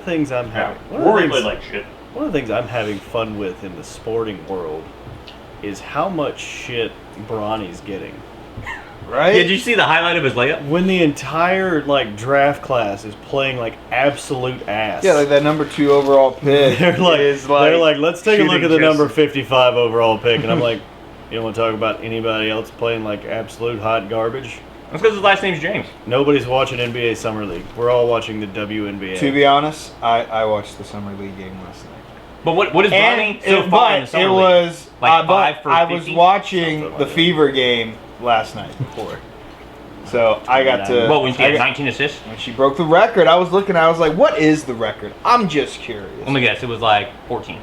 things I'm having... Rory played like shit. One of the things I'm having fun with in the sporting world is how much shit Bronny's getting. Right? Yeah, did you see the highlight of his layup? When the entire draft class is playing absolute ass. Yeah, like that number 2 overall pick. they're like, let's take a look at the number 55 overall pick, and I'm like, you don't want to talk about anybody else playing absolute hot garbage? That's because his last name's James. Nobody's watching NBA Summer League. We're all watching the WNBA. To be honest, I watched the Summer League game last night. But what is Bronny so far in the Summer League? Was like 5 for 50? I was watching the Fever game last night before. So I got to... What, when she had 19 assists? When she broke the record, I was like, what is the record? I'm just curious. Let me guess, it was like 14.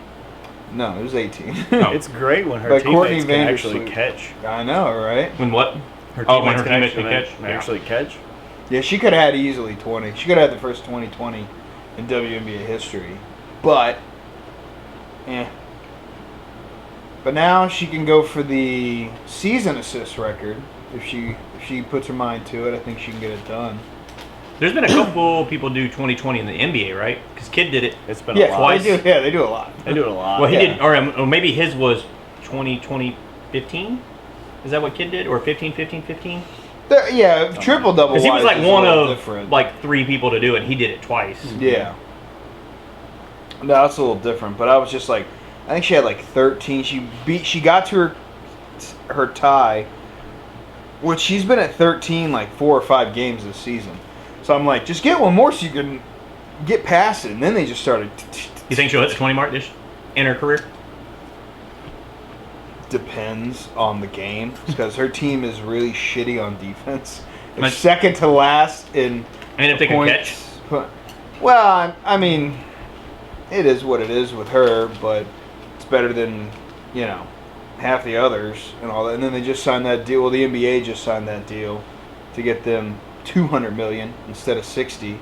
No, it was 18. It's great when her teammates can actually catch. I know, right? When what? Her when her teammates teammates can catch? actually catch? Yeah, she could have had easily 20. She could have had the first 20-20 in WNBA history. But, But now she can go for the season assist record. If she puts her mind to it, I think she can get it done. There's been a couple people do 2020 in the NBA, right? Because Kid did it. It's been a lot. Twice. They do a lot. They do it a lot. Well, he did, or maybe his was 20-15. Is that what Kid did, or 15-15-15? Triple double. Because he was like one of different. 3 people to do it. And he did it twice. Yeah. No, that's a little different. But I was just like, I think she had 13. She got to her tie, which she's been at 13 4 or 5 games this season. So I'm like, just get one more so you can get past it. And then they just started. You think she'll hit the 20 mark in her career? Depends on the game, because her team is really shitty on defense. They're second to last in if they can catch. Well, I mean, it is what it is with her, but it's better than half the others and all that. And then they just signed that deal. Well, the NBA just signed that deal to get them $200 million instead of $60,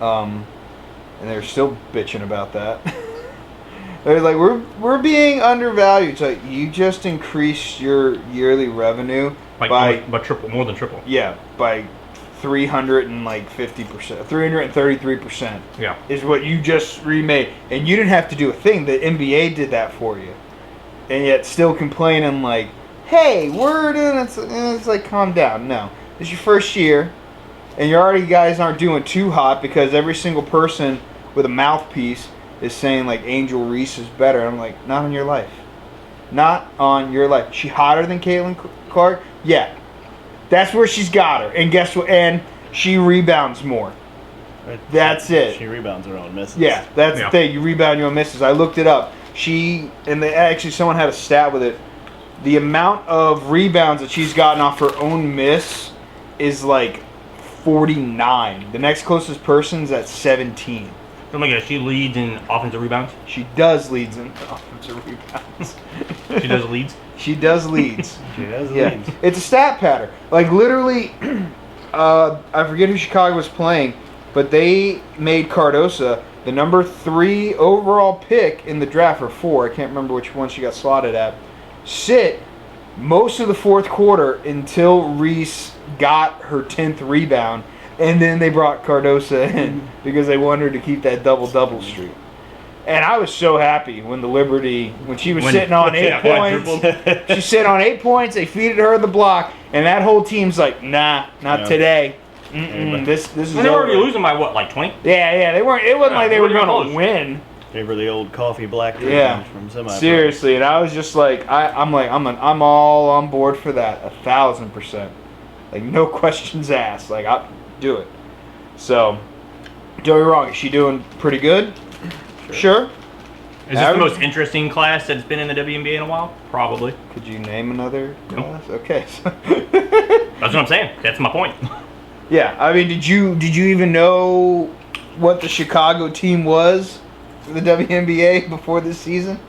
and they're still bitching about that. They're like, we're being undervalued. It's like, you just increased your yearly revenue by triple, more than triple. Yeah, by 350%, 333%. Yeah, is what you just remade, and you didn't have to do a thing. The NBA did that for you, and yet still complaining like, hey, we're doing it. It's like, calm down. No, it's your first year, and you guys aren't doing too hot because every single person with a mouthpiece is saying Angel Reese is better. I'm like, not on your life. Not on your life. She hotter than Caitlin Clark? Yeah. That's where she's got her. And guess what? And she rebounds more. That's it. She rebounds her own misses. Yeah, that's the thing. You rebound your own misses. I looked it up. Someone had a stat with it. The amount of rebounds that she's gotten off her own miss is 49. The next closest person's at 17. Oh my gosh, she leads in offensive rebounds? She does leads in offensive rebounds. She does leads? She does leads. She does leads. It's a stat pattern. Literally, I forget who Chicago was playing, but they made Cardosa the number 3 overall pick in the draft, or 4. I can't remember which one she got slotted at. Sit most of the fourth quarter until Reese got her 10th rebound. And then they brought Cardosa in because they wanted her to keep that double-double streak. And I was so happy when she was sitting on 8 points. She's sitting on 8 points. They feeded her the block, and that whole team's like, nah, not today. This is they were already losing by what, 20? Yeah. They weren't. It wasn't like they were going to win. Gave her the old coffee black from semi. Seriously, and I was just like, I'm all on board for that, 1,000%. No questions asked. Do it. So, don't be wrong. Is she doing pretty good? Sure. Is this the most interesting class that's been in the WNBA in a while? Probably. Could you name another class? Okay. That's what I'm saying. That's my point. Yeah. I mean, did you even know what the Chicago team was for the WNBA before this season?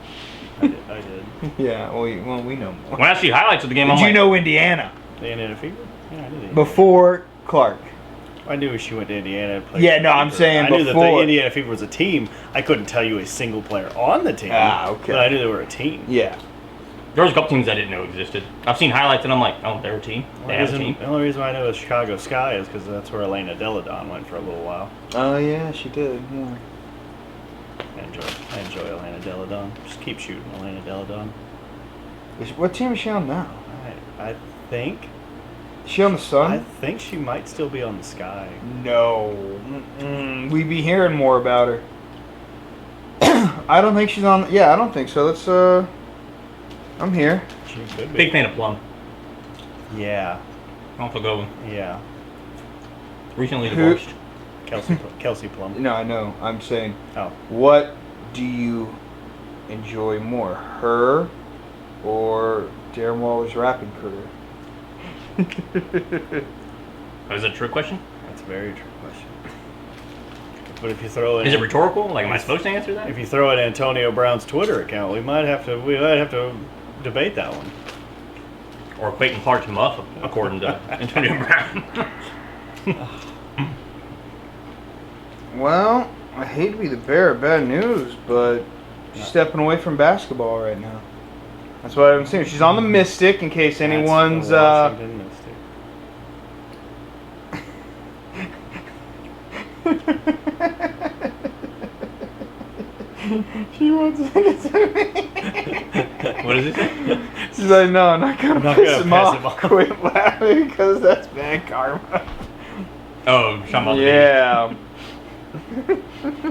I did. Yeah. Well, we know more. When I see highlights of the game, did you know Indiana? The Indiana Fever? Yeah, I did. Before Clark. I knew she went to Indiana. Yeah, no, I'm saying before. I knew before. that the Indiana Fever was a team. I couldn't tell you a single player on the team. Okay. But I knew they were a team. Yeah. There was a couple teams I didn't know existed. I've seen highlights and I'm like, oh, they're a team. They have a team. The only reason I know is Chicago Sky is because that's where Elena Deladon went for a little while. Oh, yeah, she did. Yeah. I enjoy Elena Deladon. Just keep shooting Elena Deladon. What team is she on now? I think. Is she on the Sun? I think she might still be on the Sky. No. We'd be hearing more about her. I don't think she's on. Yeah, I don't think so. Let's. I'm here. She could be. Big fan of Plum. Yeah. Awful good one. Yeah. Recently divorced. Kelsey Plum. No, I know. I'm saying. Oh. What do you enjoy more, her or Darren Waller's rapping career? Oh, is that a trick question? That's a very true question. But if you throw in, Is it rhetorical? Like, am I supposed to answer that? if you throw in Antonio Brown's Twitter account, we might have to debate that one. Or Clayton Clark's muff, according to Antonio Brown. Well, I hate to be the bearer of bad news, but she's stepping away from basketball right now. That's what I'm saying. She's on the Mystic, in case anyone's. That's the Washington Mystic. She wants to send it to me. What does he say? She's like, no, I'm not gonna not piss gonna him piss off. him off. Quit laughing, because that's bad karma. Oh, Sean Mulder. Yeah.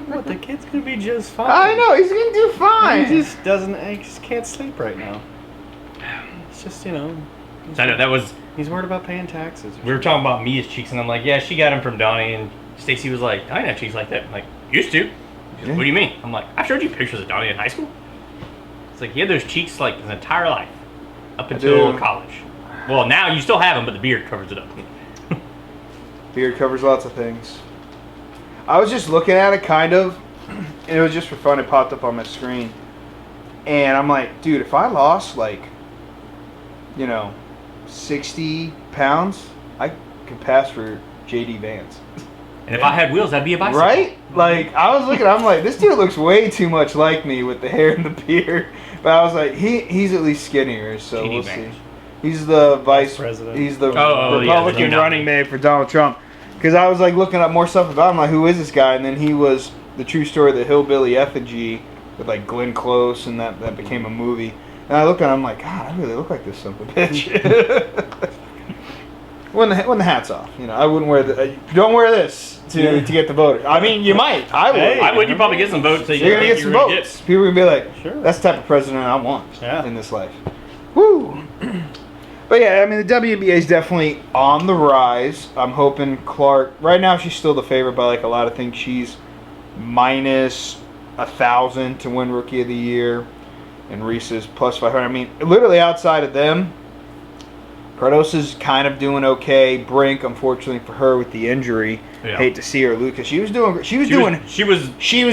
What, the kid's gonna be just fine. I know, he's gonna do fine. He just doesn't. He just can't sleep right now. It's just, you know. I know, that was. He's worried about paying taxes. We were talking about Mia's cheeks, and I'm like, yeah, she got him from Donnie, and Stacy was like, I didn't have cheeks like that. I'm like, used to. She goes, what do you mean? I'm like, I showed you pictures of Donnie in high school. It's like, he had those cheeks like his entire life, up until college. Well, now you still have them, but the beard covers it up. Beard covers lots of things. I was just looking at it, kind of, and it was just for fun. It popped up on my screen. And I'm like, dude, if I lost, like, 60 pounds, I could pass for J.D. Vance. And if I had wheels, that'd be a bicycle. Right? Like, I was looking, I'm like, this dude looks way too much like me with the hair and the beard. But I was like, he's at least skinnier, so J.D. we'll Vance. see. He's the vice president. He's the the Republican new running nominee. mate for Donald Trump. Because I was like looking up more stuff about him, like, who is this guy? And then he was the true story of the Hillbilly Effigy with like Glenn Close, and that became a movie. And I look at him, I'm like, God, I really look like this son of a bitch. when the hat's off, I wouldn't wear the. Don't wear this to get the vote. I mean, you might. I would. Hey, I would. You probably get some votes. So You're gonna get some votes. People are gonna be like, Sure. that's the type of president I want Yeah. in this life. Woo! But yeah, I mean, the WNBA is definitely on the rise. I'm hoping Clark. Right now, she's still the favorite by like a lot of things. She's minus 1,000 to win Rookie of the Year, and Reese is plus 500. I mean, literally outside of them, Cardoso's kind of doing okay. Brink, unfortunately for her, with the injury. Yeah. Hate to see her lose because she was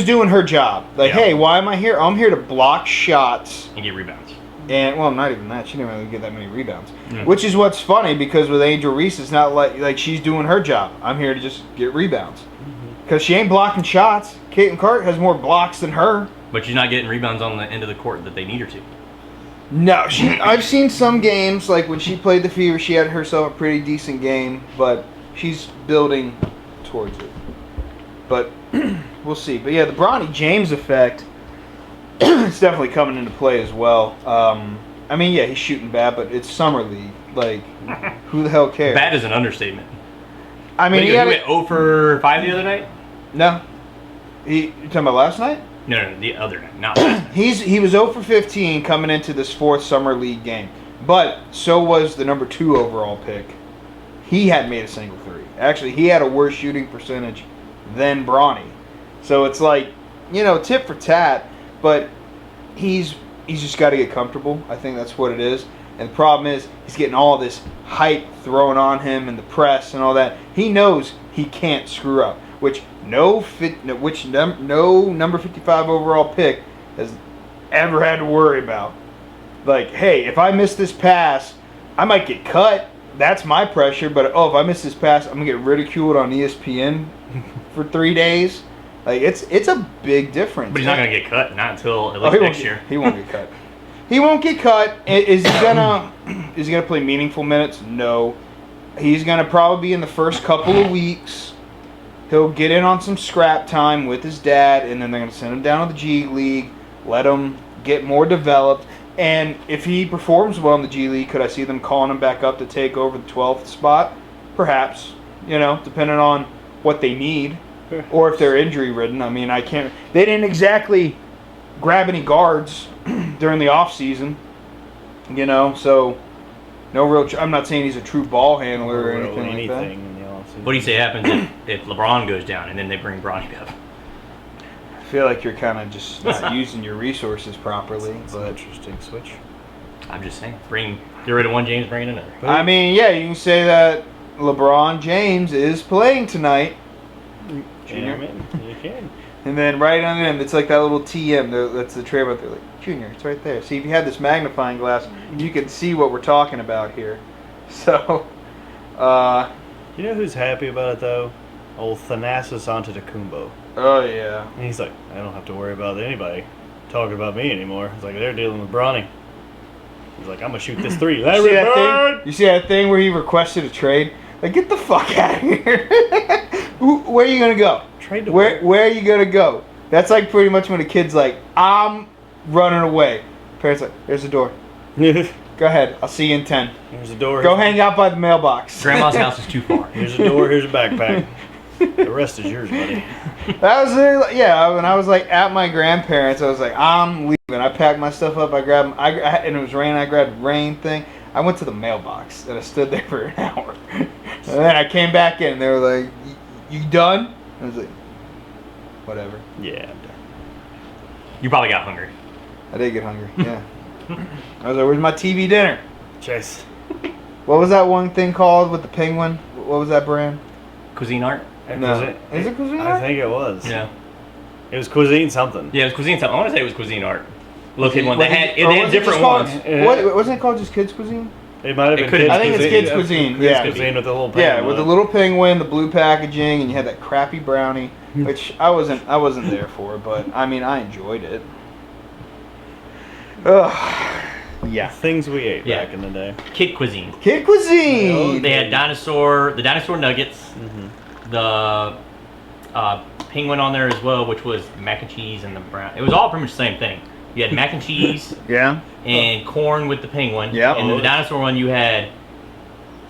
doing her job. Like, Yeah. hey, why am I here? I'm here to block shots. And get rebounds. And, well, not even that. She didn't really get that many rebounds. Mm. Which is what's funny, because with Angel Reese, it's not like she's doing her job. I'm here to just get rebounds. Because she ain't blocking shots. Caitlin Clark has more blocks than her. But she's not getting rebounds on the end of the court that they need her to. No, I've seen some games, like when she played the Fever, she had herself a pretty decent game, but she's building towards it. But we'll see. But yeah, the Bronny James effect it's definitely coming into play as well. I mean, yeah, he's shooting bad, but it's summer league. Like, who the hell cares? Bad is an understatement. I mean, he went 0 for 5 the other night? No. You talking about last night? No, the other night, not last night. He was 0 for 15 coming into this fourth summer league game. But so was the number 2 overall pick. He hadn't made a single three. Actually, he had a worse shooting percentage than Bronny. So it's like, tit for tat. But he's just got to get comfortable. I think that's what it is. And the problem is he's getting all this hype thrown on him and the press and all that. He knows he can't screw up, which no number 55 overall pick has ever had to worry about. Like, hey, if I miss this pass, I might get cut. That's my pressure. But if I miss this pass, I'm gonna get ridiculed on ESPN for 3 days. Like, it's a big difference. But he's not going to get cut, not until at least next year. He won't get cut. He won't get cut. Is he gonna play meaningful minutes? No. He's gonna probably be in the first couple of weeks, he'll get in on some scrap time with his dad, and then they're going to send him down to the G League, let him get more developed. And if he performs well in the G League, could I see them calling him back up to take over the 12th spot? Perhaps, depending on what they need, or if they're injury ridden. I mean, they didn't exactly grab any guards during the off season, so no real. I'm not saying he's a true ball handler or anything like that. In the offseason. What do you say happens if LeBron goes down and then they bring Bronny up? I feel like you're kind of just not using your resources properly. It's an interesting switch. I'm just saying, get rid of one James, bring in another. I mean, yeah, you can say that LeBron James is playing tonight. Junior, you can. And then right on him, it's like that little TM. That's the trademark. They're like, Junior, it's right there. See, if you had this magnifying glass, you could see what we're talking about here. So, you know who's happy about it though? Old Thanasis Antetokounmpo. Oh yeah. And he's like, I don't have to worry about anybody talking about me anymore. It's like they're dealing with Bronny. He's like, I'm gonna shoot this three. You see that thing where he requested a trade? Like, get the fuck out of here. Where are you gonna go? Trade to where are you gonna go? That's like pretty much when a kid's like, I'm running away. Parents like, there's the door. Go ahead. I'll see you in 10. Here's a door. Go hang out by the mailbox. Grandma's house is too far. Here's a door. Here's a backpack. The rest is yours, buddy. That was when I was like at my grandparents. I was like, I'm leaving. I packed my stuff up. I grabbed, and it was raining. I grabbed the rain thing. I went to the mailbox and I stood there for an hour. And then I came back in and they were like, you done? I was like, whatever. Yeah, I'm done. You probably got hungry. I did get hungry. Yeah. I was like, where's my TV dinner? Chase. What was that one thing called with the penguin? What was that brand? Cuisine Art? No. Is it Cuisine Art? I think it was. Yeah. It was Cuisine something. Yeah, it was Cuisine something. I want to say it was Cuisine Art. Located one. They had was different ones. Wasn't it called just Kids Cuisine? It might have It been could've Kids I think it's Cuisine. Kids Cuisine. Kids Yeah. Cuisine with the little penguin. Yeah, with the little penguin, the blue packaging, and you had that crappy brownie, which I wasn't there for, but I mean I enjoyed it. Ugh. Yeah. Things we ate Yeah. back in the day. Kid Cuisine. Kid Cuisine. They had the dinosaur nuggets, Mm-hmm. the penguin on there as well, which was mac and cheese and the brown. It was all pretty much the same thing. You had mac and cheese Yeah. and corn with the penguin. Yeah. And then the dinosaur one, you had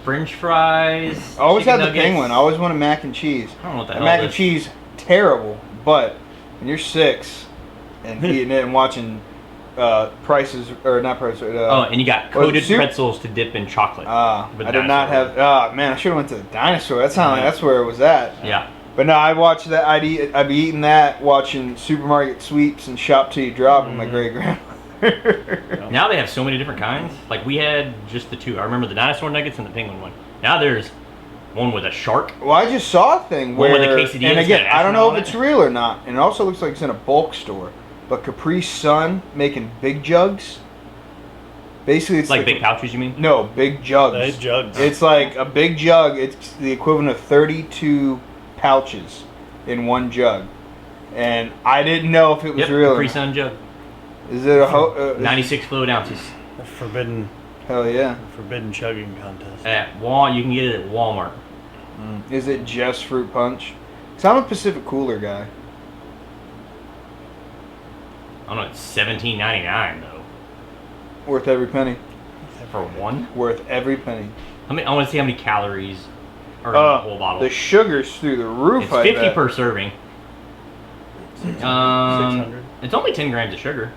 French fries. I always had chicken the nuggets. penguin. I always wanted mac and cheese. I don't know what the And hell mac it and is. cheese, terrible. But when you're 6 and eating it and watching prices or not prices. Oh, and you got Well, coated soup- pretzels to dip in chocolate. I with did not dinosaur. have. Man, I should have went to the dinosaur. That sounded like that's where it was at. Yeah. But no, I watched that. I'd be eating that, watching supermarket sweeps and shop till you drop with my great grandmother. Now they have so many different kinds. Like we had just the two. I remember the dinosaur nuggets and the penguin one. Now there's one with a shark. Well, I just saw a thing One where, with a quesadilla and again, that's got I don't know astronaut if on it's it. real or not, and it also looks like it's in a bulk store. But Capri Sun making big jugs. Basically, it's Like big pouches, you mean? No, big jugs. They jugs. It's like a big jug. It's the equivalent of 32 pouches in one jug. And I didn't know if it was Yep, real. Capri Sun jug. Is it a 96 fluid ounces. A forbidden Hell yeah. chugging contest. At Wal, you can get it at Walmart. Is it just fruit punch? Because I'm a Pacific Cooler guy. I don't know, it's $17.99 though. Worth every penny. For one? Worth every penny. I want to see how many calories are in the whole bottle. The sugar's through the roof. It's I 50 bet. per serving. 600. It's only 10 grams of sugar.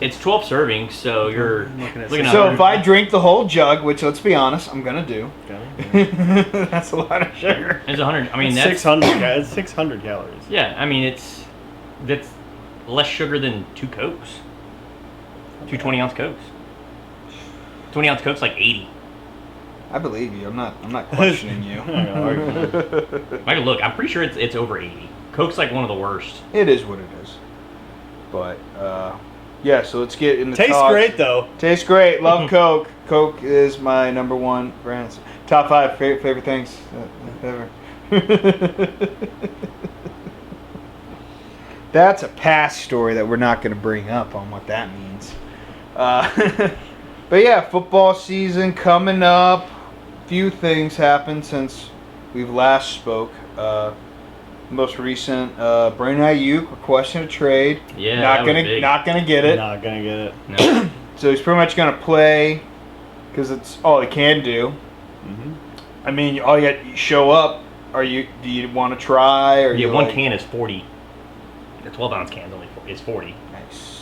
It's 12 servings, so you're looking at looking at So if I drink the whole jug, which let's be honest, I'm gonna do. Okay. That's a lot of sugar. It's 100. I mean, That's that's 600 guys. 600 calories. yeah. I mean, that's less sugar than 2 Cokes. 2 20-ounce Cokes. 20-ounce Cokes like 80. I believe you. I'm not questioning you. I'm not gonna argue with you. I can look. I'm pretty sure it's over 80. Coke's like one of the worst. It is what it is. But yeah. So let's get in the Tastes talks. great though. Tastes great. Love Coke. Coke is my number one brand. Top 5 favorite things ever. That's a past story that we're not going to bring up on what that means. But yeah, football season coming up. Few things happened since we've last spoke. most recent, Brandon Ayuk requesting a trade. Yeah, not gonna get it. Not gonna get it. No. So he's pretty much gonna play because it's all he can do. Mm-hmm. I mean, all you got, you show up. Do you want to try? Or Yeah, you one like, can is 40. The 12-ounce can is 40. Nice.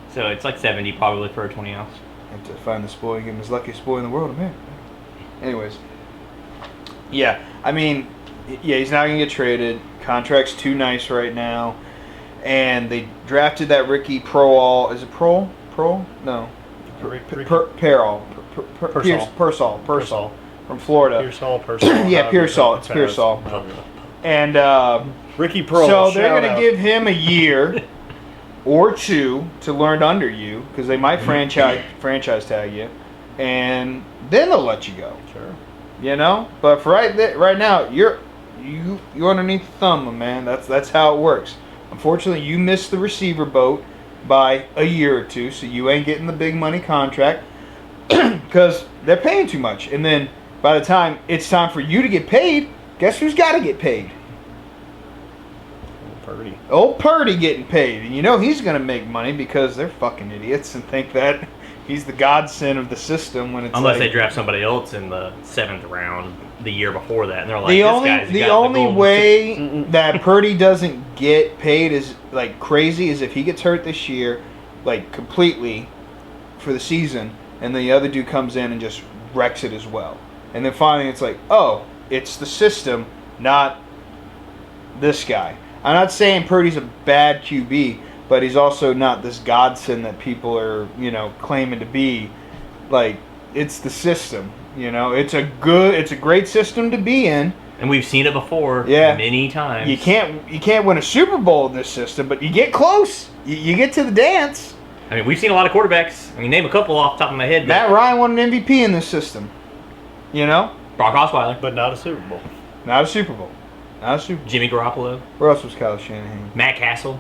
So it's like 70 probably for a 20-ounce. Have to find this boy and give him his luckiest boy in the world, America. Anyways, yeah, I mean, yeah, he's not gonna get traded. Contract's too nice right now, and they drafted that Ricky Proall. Is it Proal? No, Pearsall from Florida. Pearsall. Yeah, Pearsall. It's Pearsall. And Ricky Pearl. so they're going to give him a year or two to learn under you because they might franchise tag you, and then they'll let you go. Sure. You know, but for right now, you're underneath the thumb, my man. That's how it works. Unfortunately, you missed the receiver boat by a year or two, so you ain't getting the big money contract because they're paying too much. And then by the time it's time for you to get paid, guess who's got to get paid? Purdy. Old Purdy getting paid. And you know he's going to make money because they're fucking idiots and think that he's the godsend of the system when it's Unless like, they draft somebody else in the 7th round the year before that, and they're like, the only way that Purdy doesn't get paid is like crazy is if he gets hurt this year, like completely for the season, and the other dude comes in and just wrecks it as well. And then finally it's like, oh, it's the system, not this guy. I'm not saying Purdy's a bad QB, but he's also not this godsend that people are, claiming to be. Like, it's the system. It's a great system to be in. And we've seen it before many times. You can't win a Super Bowl in this system, but you get close. You get to the dance. I mean, we've seen a lot of quarterbacks. I mean, name a couple off the top of my head. Matt Ryan won an MVP in this system. Brock Osweiler. But not a Super Bowl. Not a Super Bowl. Jimmy Garoppolo. Where else was Kyle Shanahan? Matt Castle.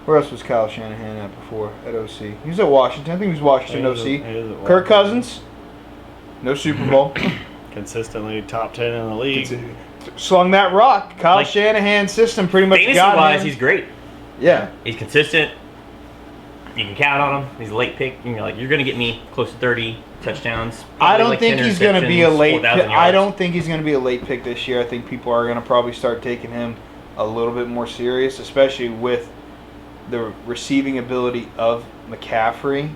Where else was Kyle Shanahan at before at OC? He was at Washington. I think he was Washington OC. Kirk Cousins. No Super Bowl. Consistently top 10 in the league. Slung that rock. Kyle Shanahan's system pretty much got him. Fantasy-wise, he's great. Yeah. He's consistent. You can count on him. He's a late pick. You're going to get me close to 30 touchdowns. I don't think he's going to be a late pick. I don't think he's going to be a late pick this year. I think people are going to probably start taking him a little bit more serious, especially with the receiving ability of McCaffrey.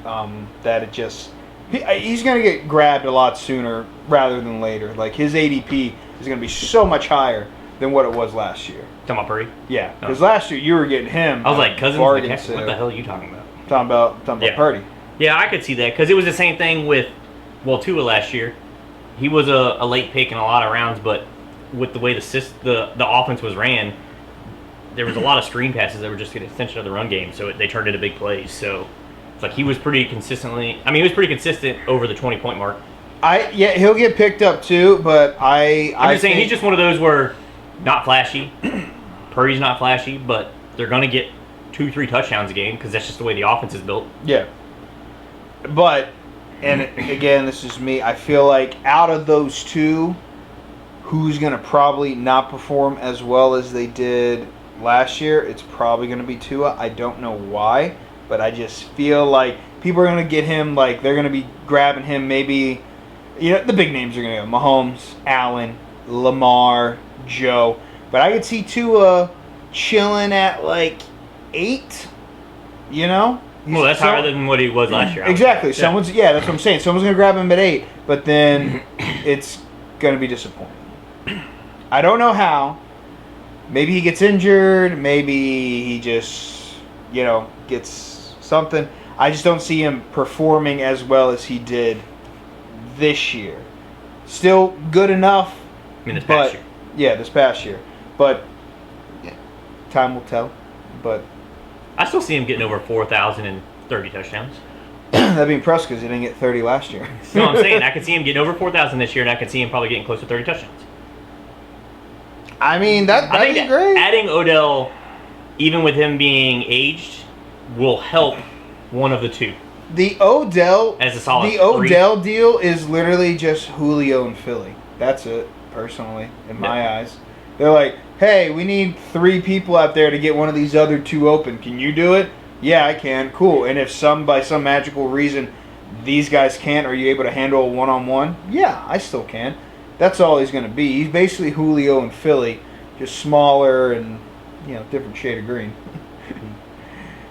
That it just... He's going to get grabbed a lot sooner rather than later. Like, his ADP is going to be so much higher than what it was last year. Talking about Purdy? Yeah, because last year you were getting him. I was like, Cousins, what the hell are you talking about? Talking about Purdy. Yeah, I could see that because it was the same thing with, Tua last year. He was a late pick in a lot of rounds, but with the way the offense was ran, there was a lot of screen passes that were just an extension of the run game, so they turned into big plays. So it's like he was pretty consistent over the 20-point mark. He'll get picked up too, but I'm just saying he's just one of those where not flashy. Purdy's not flashy, but they're going to get 2-3 touchdowns a game because that's just the way the offense is built. Yeah. But, and again, this is me, I feel like out of those two, who's going to probably not perform as well as they did last year, it's probably going to be Tua. I don't know why, but I just feel like people are going to get him, like they're going to be grabbing him maybe, the big names are going to go. Mahomes, Allen, Lamar, Joe. But I could see Tua chilling at like 8, Well, that's higher than what he was last year. Exactly. That's what I'm saying. Someone's going to grab him at 8, but then it's going to be disappointing. I don't know how. Maybe he gets injured. Maybe he just, gets something. I just don't see him performing as well as he did this year. Still good enough. This past year. Yeah, this past year. But time will tell. But I still see him getting over 4,030 touchdowns. That'd be impressive because he didn't get 30 last year. No, I'm saying I could see him getting over 4,000 this year, and I could see him probably getting close to 30 touchdowns. I mean, that'd be great. Adding Odell, even with him being aged, will help one of the two. The Odell as a solid Odell deal is literally just Julio and Philly. That's it, personally, in my eyes. They're like, hey, we need 3 people out there to get one of these other 2 open. Can you do it? Yeah, I can. Cool. And if by some magical reason these guys can't, are you able to handle a one-on-one? Yeah, I still can. That's all he's going to be. He's basically Julio in Philly, just smaller and, different shade of green.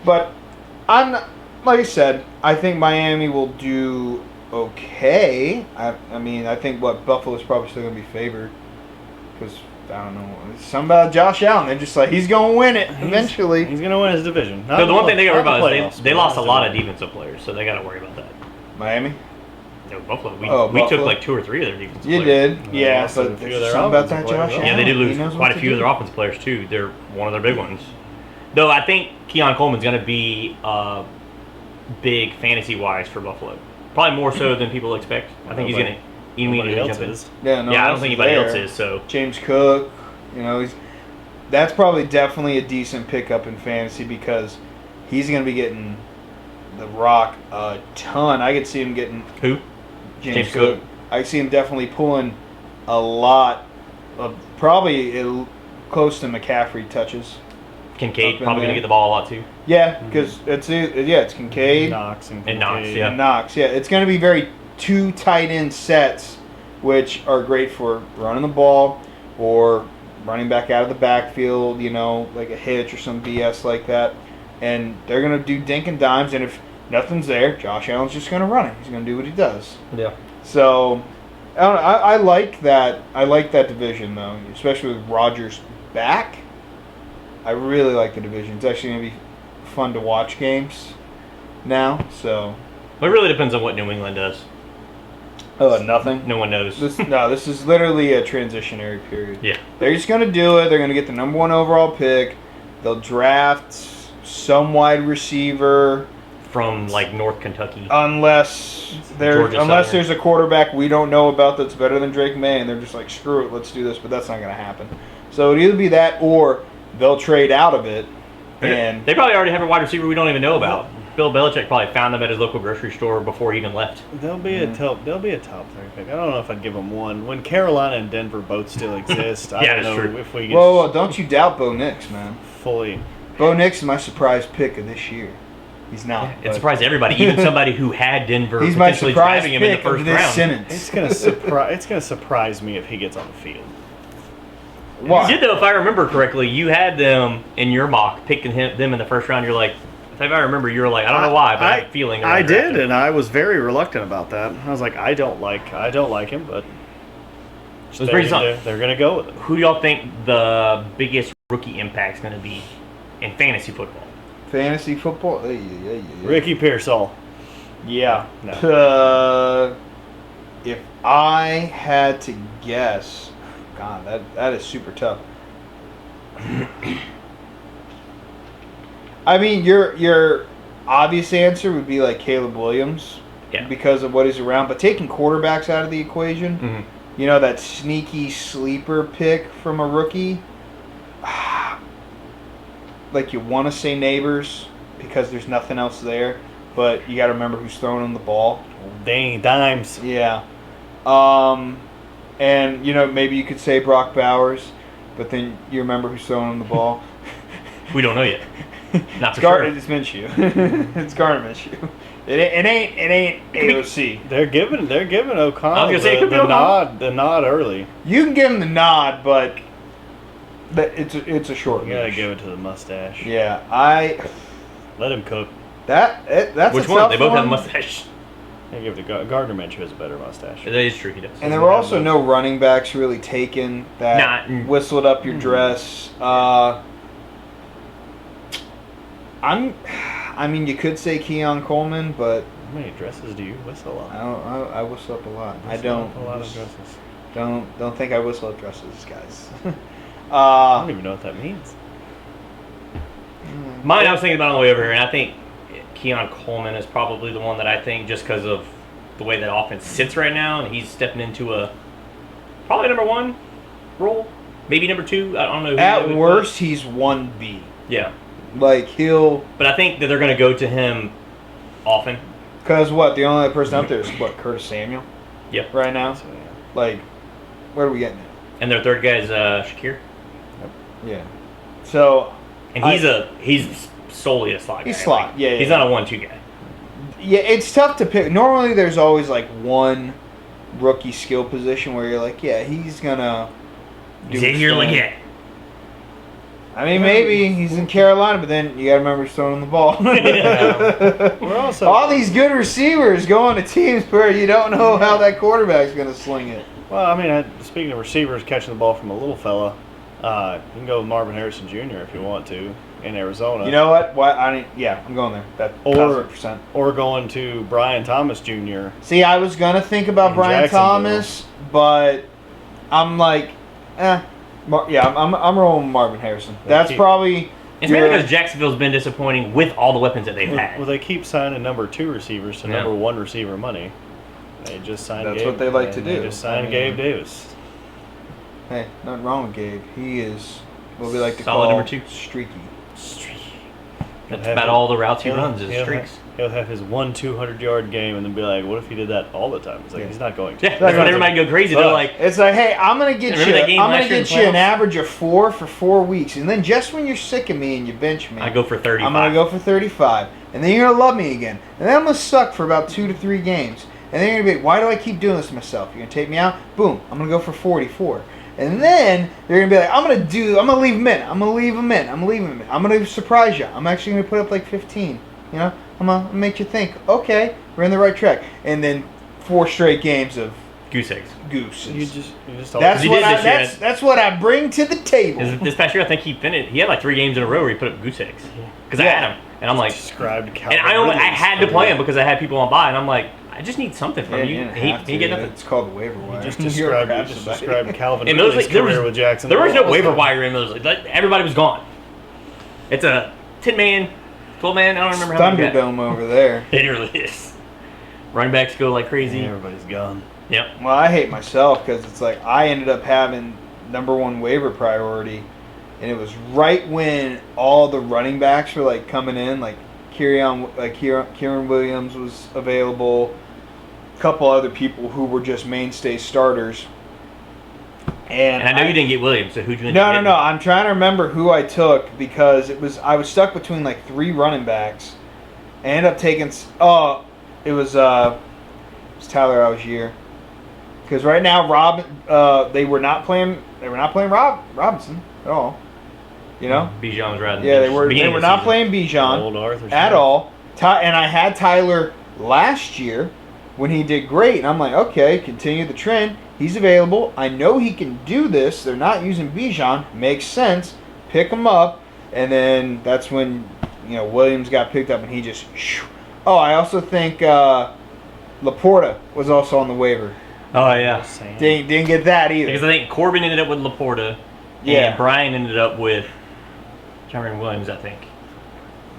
But like I said, I think Miami will do okay. I think Buffalo's probably still going to be favored because I don't know. Something about Josh Allen. They're just like, he's going to win it eventually. He's going to win his division. The one thing they got to worry about is they lost a lot of defensive players, so they got to worry about that. Miami? No, Buffalo. We Buffalo. took like 2 or 3 of their defensive players. You did, yeah. But But there's something about that Josh Allen. Yeah, they did lose quite a few of their offensive players, too. They're one of their big ones. Though I think Keon Coleman's going to be big fantasy-wise for Buffalo. Probably more so than people expect. I think he's going to immediately jump in. Yeah, I don't think anybody else is. So James Cook, that's probably definitely a decent pickup in fantasy because he's going to be getting the rock a ton. I could see him getting who? James Cook. I see him definitely pulling a lot of probably close to McCaffrey touches. Kincaid probably going to get the ball a lot too. Yeah, because it's Kincaid, Knox, and Knox. Yeah, Knox. Yeah, it's going to be very 2 tight end sets, which are great for running the ball or running back out of the backfield. Like a hitch or some BS like that. And they're going to do dink and dimes, and if nothing's there, Josh Allen's just going to run it. He's going to do what he does. Yeah. So, I like that. I like that division though, especially with Rodgers back. I really like the division. It's actually going to be fun to watch games now. So, it really depends on what New England does. Oh, nothing. No one knows. This is literally a transitionary period. Yeah. They're just going to do it. They're going to get the number 1 overall pick. They'll draft some wide receiver from like North Kentucky, unless there's a quarterback we don't know about that's better than Drake May, and they're just like, screw it, let's do this. But that's not going to happen. So it'll either be that or they'll trade out of it. And they probably already have a wide receiver we don't even know about. Bill Belichick probably found them at his local grocery store before he even left. They'll be a top 3 pick. I don't know if I'd give them 1 when Carolina and Denver both still exist. I don't know true. if we get Whoa, don't you doubt Bo Nix, man. fully. Bo Nix is my surprise pick of this year. He's not. It surprised everybody, even somebody who had Denver He's my potentially surprise drafting him in the pick first of this round. sentence. It's gonna surprise me if he gets on the field. Why? You did, though, if I remember correctly. You had them in your mock picking them in the first round. You're like, if I remember, you were like, I don't know why, but I have a feeling. I did, and I was very reluctant about that. I was like, I don't like him, but they're gonna go with it. Who do y'all think the biggest rookie impact is going to be in fantasy football? Fantasy football? Ricky Pearsall. Yeah. No. If I had to guess, God, that is super tough. I mean, your obvious answer would be like Caleb Williams, because of what he's around. But taking quarterbacks out of the equation, that sneaky sleeper pick from a rookie. Like you want to say Neighbors because there's nothing else there, but you got to remember who's throwing him the ball. Dang, dimes. Yeah. And maybe you could say Brock Bowers, but then you remember who's throwing him the ball. We don't know yet. Not for sure. It's Minshew. It's Gardner Minshew. It ain't AOC. They're giving O'Connell I was gonna say, it could be O'Connell. the nod early. You can give him the nod, but it's a short. You gotta leash. give it to the mustache. Yeah, Let him cook. That's which a one? tough They both have a one. mustache. I give it to Gardner Minshew has a better mustache. That is true. He does. And there were also no running backs really taken that whistled up your dress. I mean, you could say Keon Coleman, but how many dresses do you whistle on? I whistle up a lot. I don't. A lot of dresses. Don't think I whistle up dresses, guys. I don't even know what that means. Mine, I was thinking about on the way over here, and I think Keon Coleman is probably the one that I think just because of the way that offense sits right now, and he's stepping into a probably number 1 role, maybe number 2. I don't know. At worst, he's 1B. Yeah. Like he'll. But I think that they're going to go to him often. Because what? The only other person out there is what? Curtis Samuel. Yep. Right now. So, yeah. Like, where are we getting at? And their third guy is Shakir. Yeah. So. And he's solely a slot guy. He's slot. Like, yeah. He's not a 1-2 guy. Yeah, it's tough to pick. Normally, there's always like one rookie skill position where you're like, yeah, he's gonna. Xavier Leggett. I mean, maybe he's in Carolina, but then you got to remember he's throwing the ball. We're also all these good receivers going to teams where you don't know how that quarterback's going to sling it. Well, I mean, speaking of receivers catching the ball from a little fella, you can go with Marvin Harrison Jr. if you want to in Arizona. You know what? I'm going there. That 100%. Or going to Brian Thomas Jr. See, I was going to think about Brian Thomas, but I'm like, I'm rolling with Marvin Harrison. That's probably. It's mainly because Jacksonville's been disappointing with all the weapons that they've had. Well, they keep signing number 2 receivers to number 1 receiver money. They just signed. That's what they like to do. They just signed Gabe Davis. Hey, nothing wrong with Gabe. He is what we like to solid call number 2. Streaky. That's about all the routes he runs is streaks. He'll have his 200-yard game and then be like, what if he did that all the time? It's like, he's not going to. Yeah, that's when everybody go crazy. They're like, it's like, hey, I'm going to get you an average of 4 for 4 weeks. And then just when you're sick of me and you bench me, I go for 35. I'm going to go for 35. And then you're going to love me again. And then I'm going to suck for about 2 to 3 games. And then you're going to be like, why do I keep doing this to myself? You're going to take me out? Boom. I'm going to go for 44. And then they're going to be like, I'm going to leave him in. I'm going to leave him in. I'm going to surprise you. I'm actually going to put up like 15. You know? I'm going to make you think, okay, we're in the right track. And then 4 straight games of goose eggs. You just that's what I bring to the table. This past year, I think he had like 3 games in a row where he put up goose eggs. Because I had him. And I'm like, described Calvin. And I had to play him because I had people on bye. And I'm like, I just need something from you. He get nothing. It's called the waiver wire. You just described Calvin and Ridley's career with Jackson. There was no waiver wire in those. Everybody was gone. It's a 10-man, 12-man. I don't remember how many. Thunderdome over there. It really is. Running backs go like crazy. Yeah, everybody's gone. Yep. Well, I hate myself because it's like I ended up having number 1 waiver priority, and it was right when all the running backs were like coming in, like Kieran Williams was available. Couple other people who were just mainstay starters. And I know you didn't get Williams, so who'd you No. I'm trying to remember who I took because I was stuck between like 3 running backs. I ended up taking it was Tyler Algier. Because right now they were not playing Robinson at all. You know? Bijan was riding. Yeah, they were not playing Bijan at all. And I had Tyler last year when he did great, and I'm like, okay, continue the trend. He's available. I know he can do this. They're not using Bijan. Makes sense. Pick him up, and then that's when Williams got picked up, and he just. Oh, I also think Laporta was also on the waiver. Oh yeah, didn't get that either. Because I think Corbin ended up with Laporta, and Brian ended up with Cameron Williams, I think.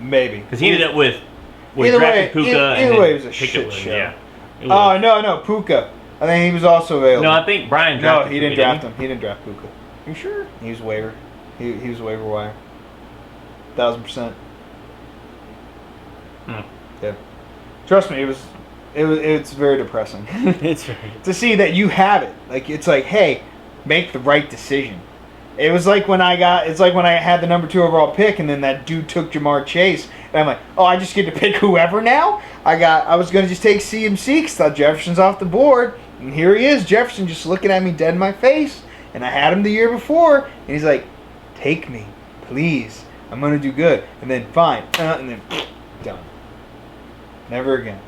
Maybe because he ended up with drafted Puka. Either way, it was a shit show. Yeah. Oh no, Puka. I think he was also available. No, I think Brian drafted. No, he didn't draft him. He didn't draft Puka. You sure? He was waiver. He was waiver wire. 1,000%. Yeah. Trust me, it's very depressing. It's very to see that you have it. Like it's like, hey, make the right decision. It was like when I had the number 2 overall pick, and then that dude took Jamar Chase, and I'm like, oh, I just get to pick whoever now. I was gonna just take CMC because thought Jefferson's off the board, and here he is, Jefferson just looking at me dead in my face, and I had him the year before, and he's like, take me, please, I'm gonna do good, and then fine, and then done. Never again.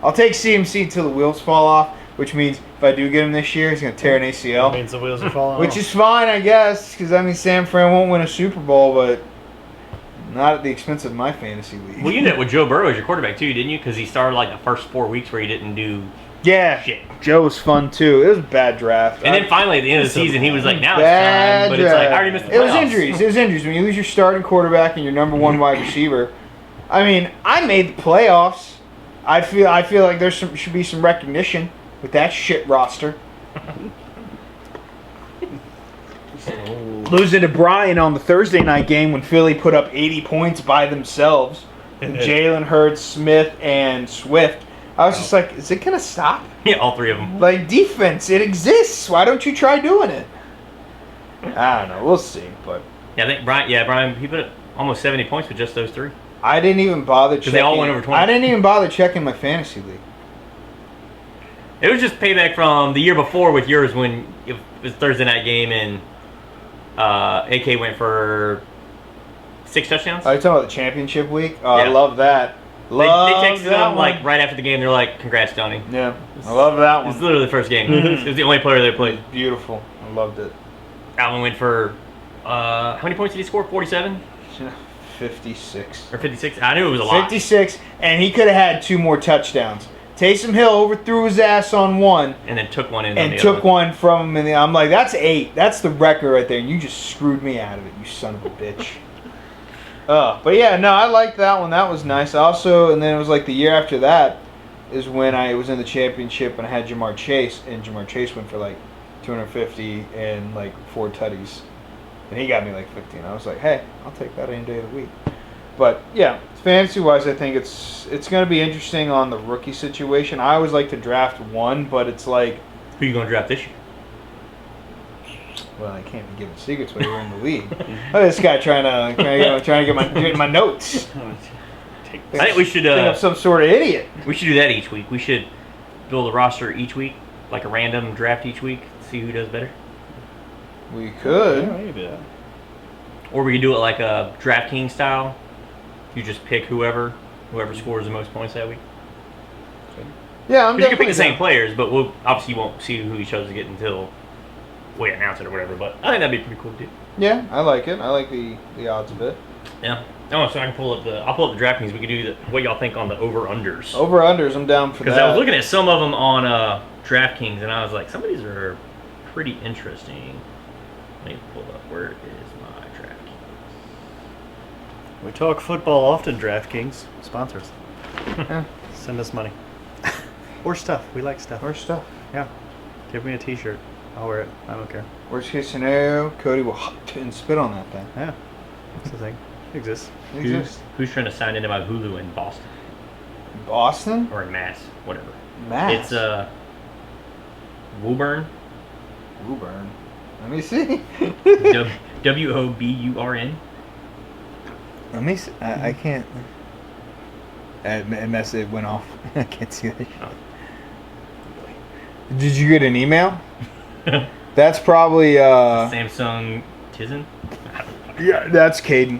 I'll take CMC till the wheels fall off. Which means if I do get him this year, he's going to tear an ACL. That means the wheels are falling Which off. is fine, I guess, because San Fran won't win a Super Bowl, but not at the expense of my fantasy league. Well, you ended up with Joe Burrow as your quarterback too, didn't you? Because he started like the first 4 weeks where he didn't do shit. Joe was fun too. It was a bad draft. And then finally at the end of the season, he was like, now it's time. But it's like, I already missed the playoffs. It was injuries. When you lose your starting quarterback and your number 1 wide receiver, I mean, I made the playoffs. I feel like there should be some recognition with that shit roster. Losing to Brian on the Thursday night game when Philly put up 80 points by themselves. Jalen Hurts, Smith, and Swift. I was just like, is it going to stop? Yeah, all 3 of them. Like, defense, it exists. Why don't you try doing it? I don't know. We'll see. But Yeah, I think Brian, he put up almost 70 points with just those 3. I didn't even bother checking. They all went over 20. I didn't even bother checking my fantasy league. It was just payback from the year before with yours when it was Thursday night game and AK went for 6 touchdowns. Are you talking about the championship week? Oh, Yeah. I love that. They Love texted that him one. like right after the game. They're like, "Congrats, Donnie." Yeah, I love that It was one. literally the first game. It was the only player they played. Beautiful. I loved it. Alvin went for how many points did he score? 47 56. or 56? I knew it was a lot. 56, and he could have had 2 more touchdowns. Taysom Hill overthrew his ass on one And then took one in. on and the took other one from him. And I'm like, that's 8. That's the record right there. And you just screwed me out of it, you son of a bitch. But yeah, no, I liked that one. That was nice. Also, and then it was like the year after that is when I was in the championship and I had Jamar Chase, and Jamar Chase went for like 250 and like 4 tutties, and he got me like 15. I was like, hey, I'll take that any day of the week. But yeah, fantasy wise, I think it's going to be interesting on the rookie situation. I always like to draft one, but it's like, Who are you going to draft this year? well, I can't be giving secrets while you're in the league. Look at this guy trying to get my notes. I think we should think I'm some sort of idiot. we should do that each week. We should build a roster each week, like a random draft each week, see who does better. We could. Yeah, maybe that. Or we could do it like a DraftKings style. You just pick whoever scores the most points that week. Yeah, I'm Because you can pick definitely the same down. players, but we'll obviously you won't see who each other's getting until we announce it or whatever. But I think that'd be pretty cool to do. Yeah, I like it. I like the odds a bit. Yeah. Oh, so I can pull up the DraftKings. We could do what y'all think on the over-unders. Over unders, I'm down for that. Because I was looking at some of them on DraftKings, and I was like, some of these are pretty interesting. Let me pull up. Where is my DraftKings? We talk football often, DraftKings. Sponsors. Yeah. Send us money. Or stuff. We like stuff. Or stuff. Yeah. Give me a t-shirt. I'll wear it. I don't care. Worst case scenario, Cody will and spit on that thing. Yeah. That's the thing. It exists. It exists. Who's trying to sign into my Hulu in Boston Boston? or in Mass, whatever? Mass. It's Woburn. Woburn. Let me see. WOBURN. Let me see. I can't. It went off. I can't see that. Oh. Did you get an email? That's probably Samsung Tizen. yeah, that's Caden.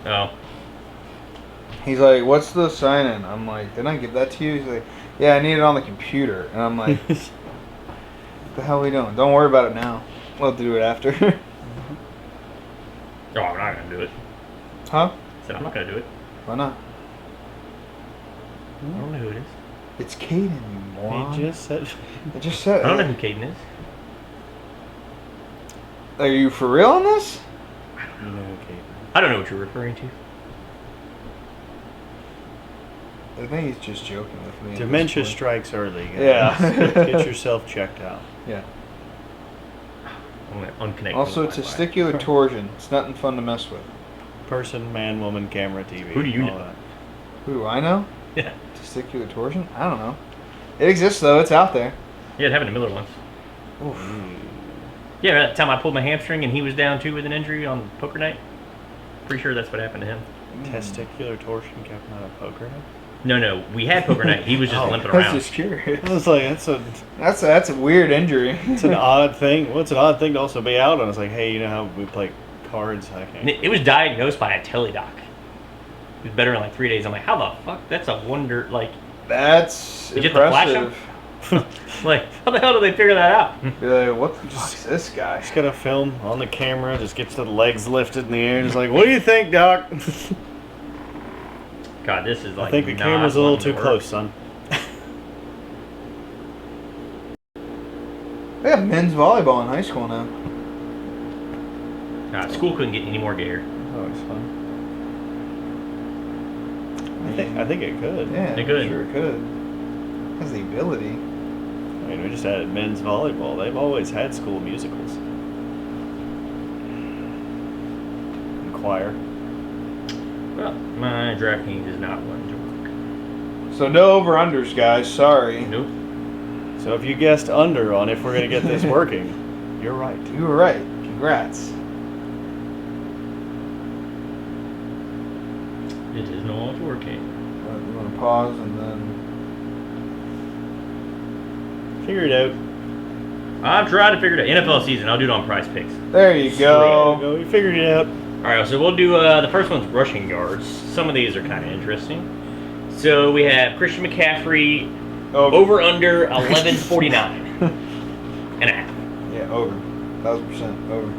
Oh, He's like, "What's the sign in?" I'm like, "Didn't I give that to you?" He's like, "Yeah, I need it on the computer." And I'm like, "What the hell are we doing? Don't worry about it now. We'll do it after." oh, I'm not gonna do it. Huh? I said I'm not gonna do it. Why not? I don't know who it is. It's Caden, you moron. He just said. I just said. I don't know who Caden is. Are you for real on this? You know, okay. I don't know what you're referring to. I think he's just joking with me. at this Dementia point. strikes early. Guys. Yeah. Get yourself checked out. Yeah. I'm gonna unconnect. Also, the Wi-Fi. testicular torsion. It's nothing fun to mess with. Person, man, woman, camera, TV. Who do you all know? that. Who do I know? Yeah, Testicular torsion? I don't know. It exists though. It's out there. yeah, it happened to Miller once. Yeah, that time I pulled my hamstring and he was down too with an injury on poker night. Pretty sure that's what happened to him. Testicular torsion coming out of poker. No, we had poker night. He was just limping I was around. just curious. I was like, That's a weird injury. it's an odd thing. Well, it's an odd thing to also be out on. It's like, hey, you know how we play cards? I And can't. it was diagnosed by a teledoc. It was better in like 3 days. I'm like, how the fuck? That's a wonder. Like, That's Did you get the flash impressive. like how the hell did they figure that out? Be like, what the fuck's this guy? Just got a film on the camera. Just gets the legs lifted in the air. Just like, what do you think, Doc? God, this is like. I think the not camera's a little wanting too to close, work. son. They have men's volleyball in high school now. God, school couldn't get any more gayer. Oh, it's fun. I think it could. Yeah, They could. Sure it could. Has the ability. I mean, we just added men's volleyball. They've always had school musicals. And choir. Well, my DraftKings is not one to work. So no over unders, guys. Sorry. Nope. So if you guessed under on if we're going to get this working, you're right. You were right. Congrats. It is not working. You want to pause and then... Figure it out. I'm trying to figure it out. NFL season. I'll do it on Prize Picks. There you go. We figured it out. All right, so we'll do the first one's rushing yards. Some of these are kind of interesting. So we have Christian McCaffrey over under 1149 and a half. Yeah, over. 1,000% over.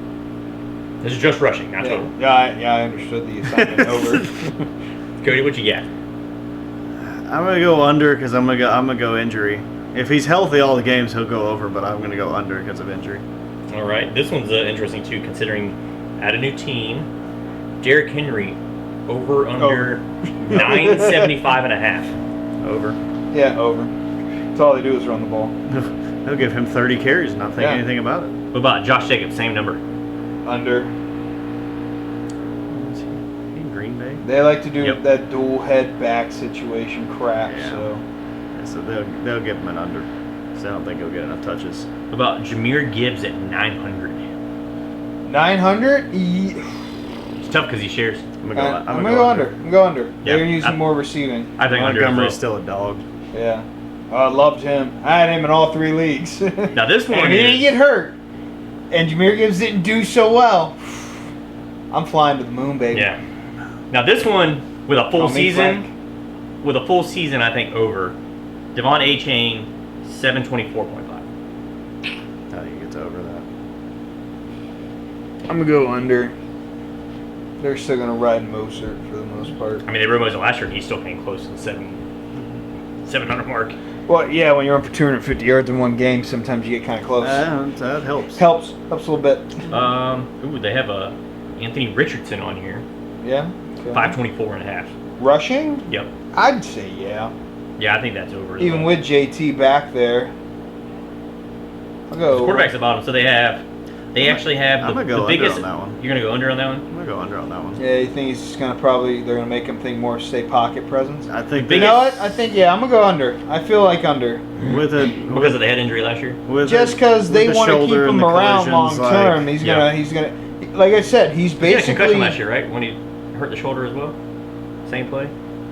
This is just rushing, not total. Yeah, I understood the assignment. Over. Cody, what you got? I'm gonna go under because I'm gonna go injury. If he's healthy all the games, he'll go over, but I'm gonna go under because of injury. All right, this one's interesting too, considering at a new team, Derrick Henry over under 975 and a half. Over. Yeah, over. That's all they do is run the ball. He'll give him 30 carries and not think anything about it. What about Josh Jacobs? Same number. Under. In Green Bay. They like to do that dual head back situation crap. Yeah. So they'll give him an under. So I don't think he'll get enough touches. What about Jahmyr Gibbs at 900? 900. It's tough because he shares. I'm gonna go under. I'm gonna go under. Yeah, They're using more receiving. I think under. Montgomery's still a dog. Yeah. I loved him. I had him in all 3 leagues. Now this one and he didn't get hurt. And Jahmyr Gibbs didn't do so well. I'm flying to the moon, baby. Yeah. Now this one with a full season. Frank. With a full season, I think over. Devon A-Chain, 724.5. I think he gets over that. I'm gonna go under. They're still gonna ride Mostert for the most part. I mean, they rode Moses last year, and he still came close to the 700 mark. Well, yeah, when you're on for 250 yards in one game, sometimes you get kind of close. That helps. Helps a little bit. Ooh, they have Anthony Richardson on here. Yeah. Okay. 524 and a half. Rushing? Yep. I'd say yeah. Yeah, I think that's over. as Even well. with JT back there. I'll go. The quarterback's at the bottom, so they actually have I'm gonna go the under biggest. on that one. You're gonna go under on that one. I'm gonna go under on that one. Yeah, you think he's just gonna they're gonna make him think more stay pocket presence? I think You know what? I think I'm gonna go under. I feel like under. Because of the head injury last year. Just because they want to keep him around long term, he's gonna. Like I said, he's He had a basically. concussion last year, right? When he hurt the shoulder as well. Same play.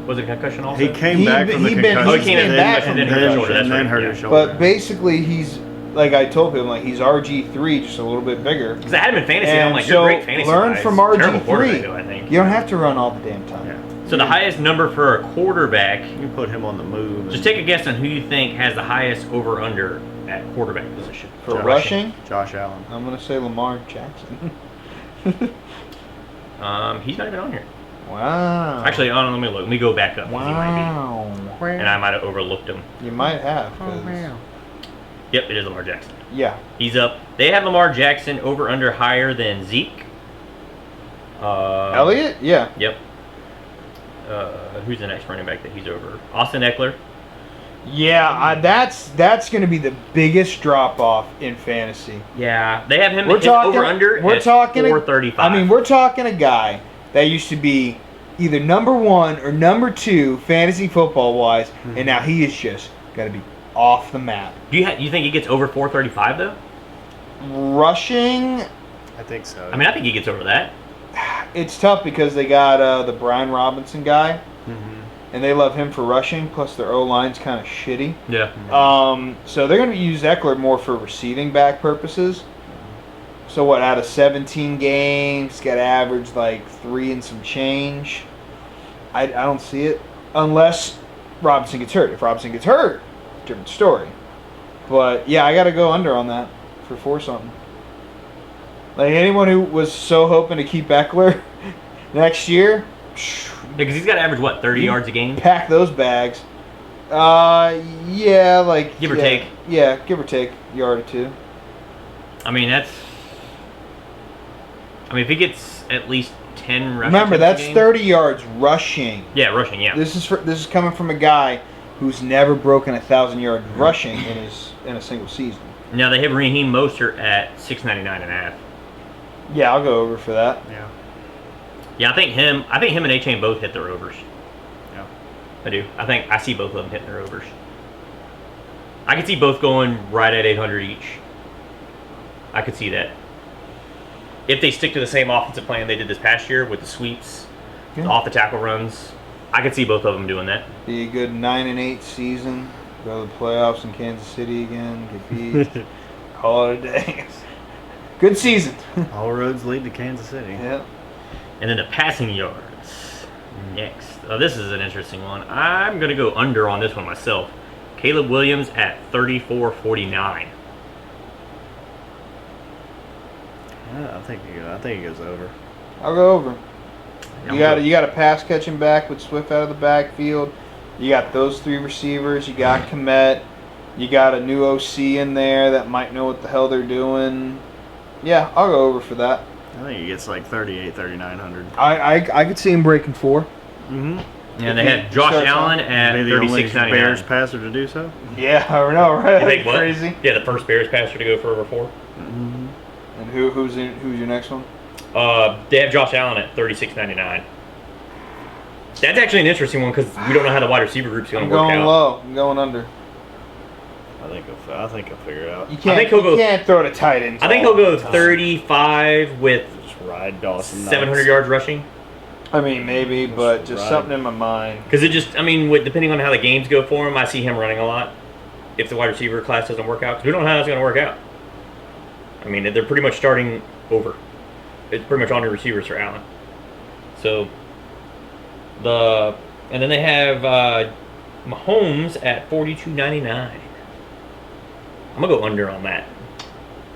Was it a concussion also? He came back from the concussion. He came back from the concussion. And then hurt his shoulder. But basically, he's like I told him, like he's RG3, just a little bit bigger. Because I had him in fantasy, and I'm like, so you're great fantasy learn guys. from Terrible quarterback, RG3. though, I think. You don't have to run all the damn time. Yeah. So the highest number for a quarterback. You put him on the move. Just take a guess on who you think has the highest over/under at quarterback position For rushing, Josh Allen. I'm gonna say Lamar Jackson. He's not even on here. Wow. Actually, let me look. Let me go back up. 'Cause he might Wow. be. And I might have overlooked him. You might have. 'Cause- Yep, it is Lamar Jackson. Yeah. He's up. They have Lamar Jackson over/under higher than Zeke. Elliott? Yeah. Yep. Who's the next running back that he's over? Austin Eckler. Yeah, that's going to be the biggest drop off in fantasy. Yeah, they have him We're talking over/under. We're talking 435. I mean, we're talking a guy that used to be either number 1 or number 2 fantasy football wise, and now he is just got to be off the map. Do you think he gets over 435 though? Rushing, I think so. I mean, I think he gets over that. it's tough because they got the Brian Robinson guy, Mm-hmm. and they love him for rushing. Plus, their O line's kind of shitty. Yeah. So they're going to use Eckler more for receiving back purposes. So what? Out of 17 games, got to average like 3 and some change. I don't see it unless Robinson gets hurt. If Robinson gets hurt, different story. But yeah, I got to go under on that for 4 something. Like anyone who was so hoping to keep Eckler next year, Because he's got to average what 30 yards a game. pack those bags. Yeah, like Give or take. Yeah, give or take a yard or 2. I mean, if he gets at least 10 rushing. Remember, attempts that's a game, 30 yards rushing. Yeah, rushing. Yeah. This is coming from a guy who's never broken 1,000 yards rushing in a single season. Now they have Raheem Mostert at 699 and a half. Yeah, I'll go over for that. Yeah. Yeah, I think him and A-Chain both hit their overs. Yeah. I do. I see both of them hitting their overs. I could see both going right at 800 each. I could see that. If they stick to the same offensive plan they did this past year with the sweeps, Yeah. Off the tackle runs. I could see both of them doing that. Be a good 9-8 season. Go to the playoffs in Kansas City again. Get beat. Call it a day. Good season. All roads lead to Kansas City. Yeah. And then the passing yards. Next. This is an interesting one. I'm going to go under on this one myself. Caleb Williams at 34.49. I think he goes over. I'll go over. You got a pass catching back with Swift out of the backfield. You got those 3 receivers. You got Kmet. You got a new OC in there that might know what the hell they're doing. Yeah, I'll go over for that. I think he gets like 3,900. I could see him breaking 4. Mm-hmm. And they had Josh Allen at Maybe the only 36.99. Bears passer to do so. Yeah, I know, right? You think what? Crazy. Yeah, the first Bears passer to go for over 4. Mm-hmm. And who's your next one? They have Josh Allen at 36.99. That's actually an interesting one because we don't know how the wide receiver group's going I'm to work going out. low. I'm going under. I think he'll figure it out. You can't throw to tight ends. I think he'll go 35 with Just ride Dawson. 700 yards rushing. I mean, maybe, but just right. something in my mind. Because depending on how the games go for him, I see him running a lot if the wide receiver class doesn't work out. Because we don't know how it's going to work out. I mean, they're pretty much starting over. It's pretty much on the receivers for Allen. So, and then they have Mahomes at 42.99. I'm going to go under on that.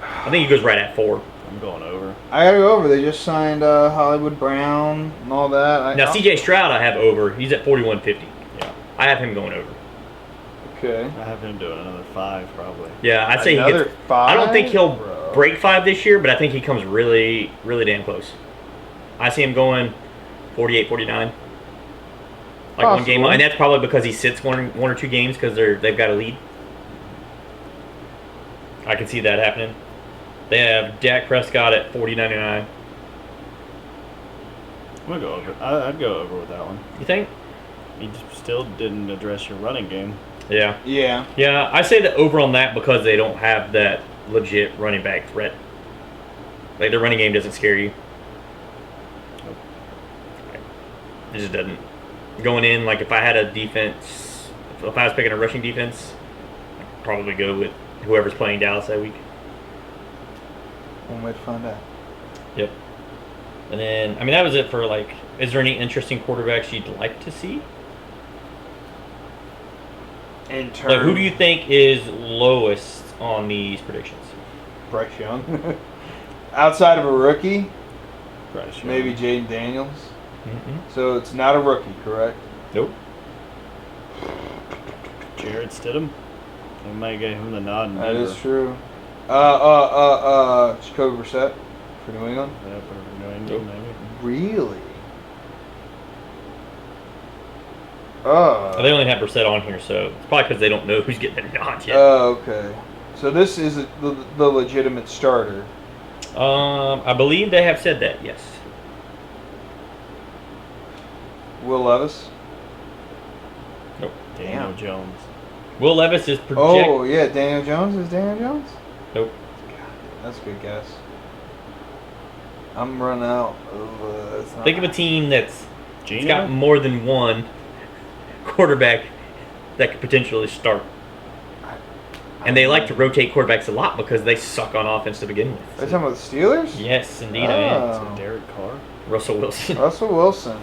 I think he goes right at 4. I'm going over. I gotta go over. They just signed Hollywood Brown and all that. Now, CJ Stroud I have over. He's at 41.50. Yeah. I have him going over. Okay. I have him doing another 5 probably. Yeah, I'd say Another he gets 5? I don't think he'll Bro. break 5 this year, but I think he comes really, really damn close. I see him going 48, 49. Like one game, Possible. and that's probably because he sits one or 2 games because they've got a lead. I can see that happening. They have Dak Prescott at 40.99. I'm gonna go over. I'd go over with that one. You think? He still didn't address your running game. Yeah. Yeah. Yeah, I say that over on that because they don't have that legit running back threat. Like, their running game doesn't scare you. Nope. It just doesn't. Going in, like, if I had a defense, if I was picking a rushing defense, I'd probably go with whoever's playing Dallas that week. One way to find out. Yep. And then, I mean, that was it for, like, is there any interesting quarterbacks you'd like to see? In terms, Like, who do you think is lowest on these predictions? Bryce Young. Outside of a rookie, Bryce Young. maybe Jaden Daniels. Mm-hmm. So it's not a rookie, correct? Nope. Jared Stidham. They might get him the nod. In That Denver. is true. Jacoby Brissett for New England. Yeah, for New England, Nope. maybe. Really? They only have Brissett on here, so it's probably because they don't know who's getting the nod yet. Okay. So this is the legitimate starter. I believe they have said that, yes. Will Levis. Nope. Daniel Damn. Jones. Will Levis is projected. Oh yeah, Daniel Jones. Is Daniel Jones? Nope. That's a good guess. I'm running out. It's not- Think of a team that's Gino? got more than one quarterback that could potentially start. And they like to rotate quarterbacks a lot because they suck on offense to begin Are you with. talking about the Steelers? Yes, indeed I am. Oh. So Derek Carr. Russell Wilson. Russell Wilson.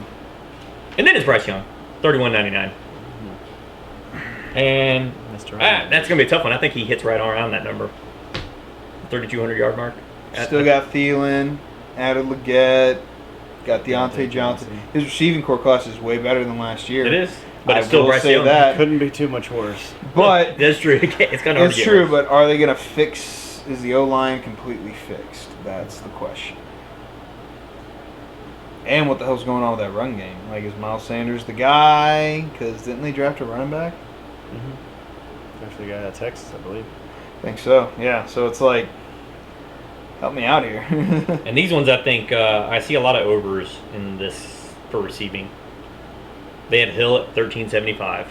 And then it's Bryce Young, $31.99. And Mr. that's going to be a tough one. I think he hits right around that number. 3,200 yard mark. Still got Thielen, added Leggett, got Deontay Deontay Johnson. Johnson. His receiving core class is way better than last year. It is. But it's I still will Bryce say Young. that. Couldn't be too much worse. But That's true. It's kind of hard it's to get true. worse. But are they going to fix? Is the O line completely fixed? That's the question. And what the hell's going on with that run game? Like, is Miles Sanders the guy? Because didn't they draft a running back? Mm-hmm. Actually, the guy at Texas, I believe. I think so. Yeah. So it's like, help me out here. And these ones, I think, I see a lot of overs in this for receiving. They had Hill at 13.75.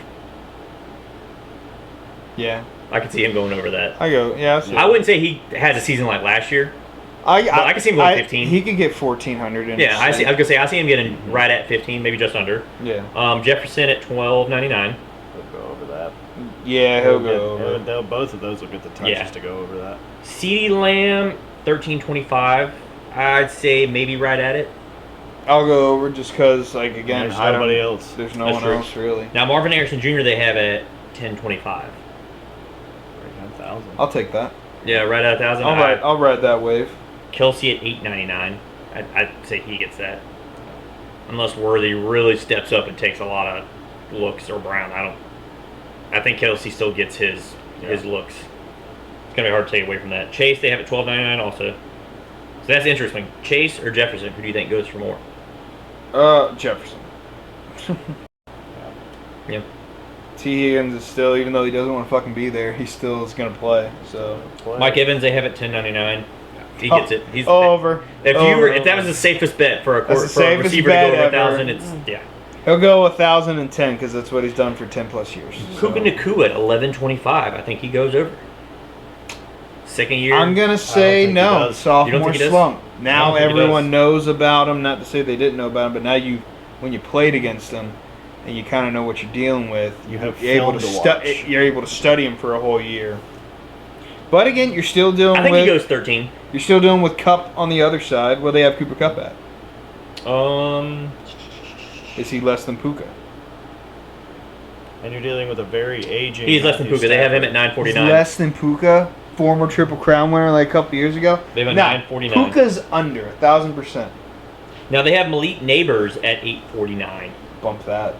Yeah. I could see him going over that. I go. Yeah. I see. I wouldn't say he has a season like last year, I can see him going 15. He could get 1,400 in. Yeah, I was gonna say I see him getting right at 15, maybe just under. Yeah. Jefferson at 12.99. He'll go over that. Yeah, he'll go over. Both of those will get the touches to go over that. CeeDee Lamb 13.25. I'd say maybe right at it. I'll go over just because, like, again, there's nobody else. There's no one else really. Now Marvin Harrison Jr. they have at 10.25. Right at 1,000. I'll take that. Yeah, right at 1,000. I'll ride that wave. Kelsey at 8.99. I'd say he gets that, unless Worthy really steps up and takes a lot of looks, or Brown. I think Kelsey still gets his looks. It's gonna be hard to take away from that. Chase they have at 12.99 also. So that's interesting. Chase or Jefferson? Who do you think goes for more? Jefferson. Yeah. T. Higgins is still, even though he doesn't want to fucking be there, he still is gonna play. So Mike Evans they have at 10.99. He gets it. He's over. If that was the safest bet for a receiver to go over 1,000, it's He'll go 1,010 because that's what he's done for 10 plus years. Puka Nacua at 11.25. I think he goes over. Second year. I'm gonna say no. Sophomore slump. Now everyone knows about him. Not to say they didn't know about him, but now when you played against him and you kind of know what you're dealing with, you're able to study him for a whole year. But again, you're still dealing. I think he goes 13. You're still dealing with Kupp on the other side. Where they have Cooper Kupp at? Is he less than Puka? And you're dealing with a very aging. He's less than Puka. They have him at 9.49. He's less than Puka, former Triple Crown winner like a couple years ago. They have a 9.49. Puka's under 1,000%. Now they have Malik Neighbors at 8.49. Bump that.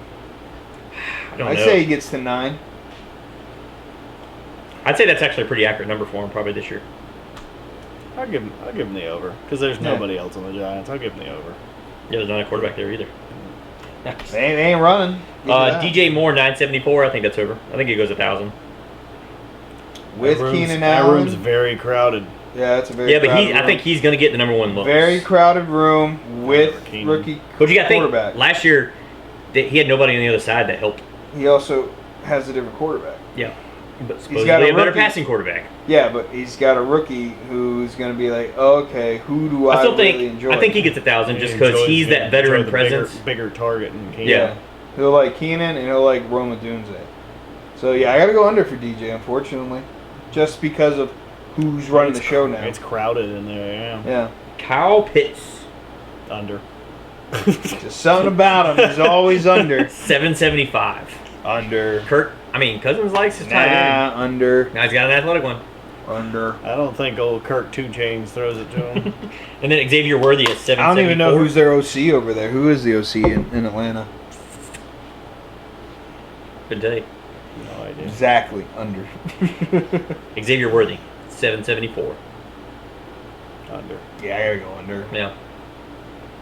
I say he gets to 9. I'd say that's actually a pretty accurate number for him probably this year. I'll give him the over because there's nobody else on the Giants. I'll give him the over. Yeah, there's not a quarterback there either. They ain't running. DJ Moore 9.74. I think that's over. I think he goes 1,000 with Keenan Allen. That room's very crowded. Yeah, it's a very crowded room. I think he's going to get the number one look. Very crowded room with rookie but you got to quarterback. Think last year he had nobody on the other side that helped. He also has a different quarterback. Yeah. But he's got a better passing quarterback. Yeah, but he's got a rookie who's going to be like, okay, who do I really enjoy? I think he gets 1,000 just because he's that veteran presence. Bigger target. Yeah. He'll like Keenan and he'll like Roma Dunze. So, yeah, I got to go under for DJ, unfortunately. Just because of who's running the show now. It's crowded in there, yeah. Kyle Pitts. Under. Just something about him. He's always under. 7.75. Under. Cousins likes his tight end. Under. Now he's got an athletic one. Under. I don't think old Kirk 2 Chains throws it to him. And then Xavier Worthy at 7.74. I don't even know who's their OC over there. Who is the OC in Atlanta? Couldn't tell you. No idea. Exactly. Under. Xavier Worthy, 7.74. Under. Yeah, I gotta go under. Yeah.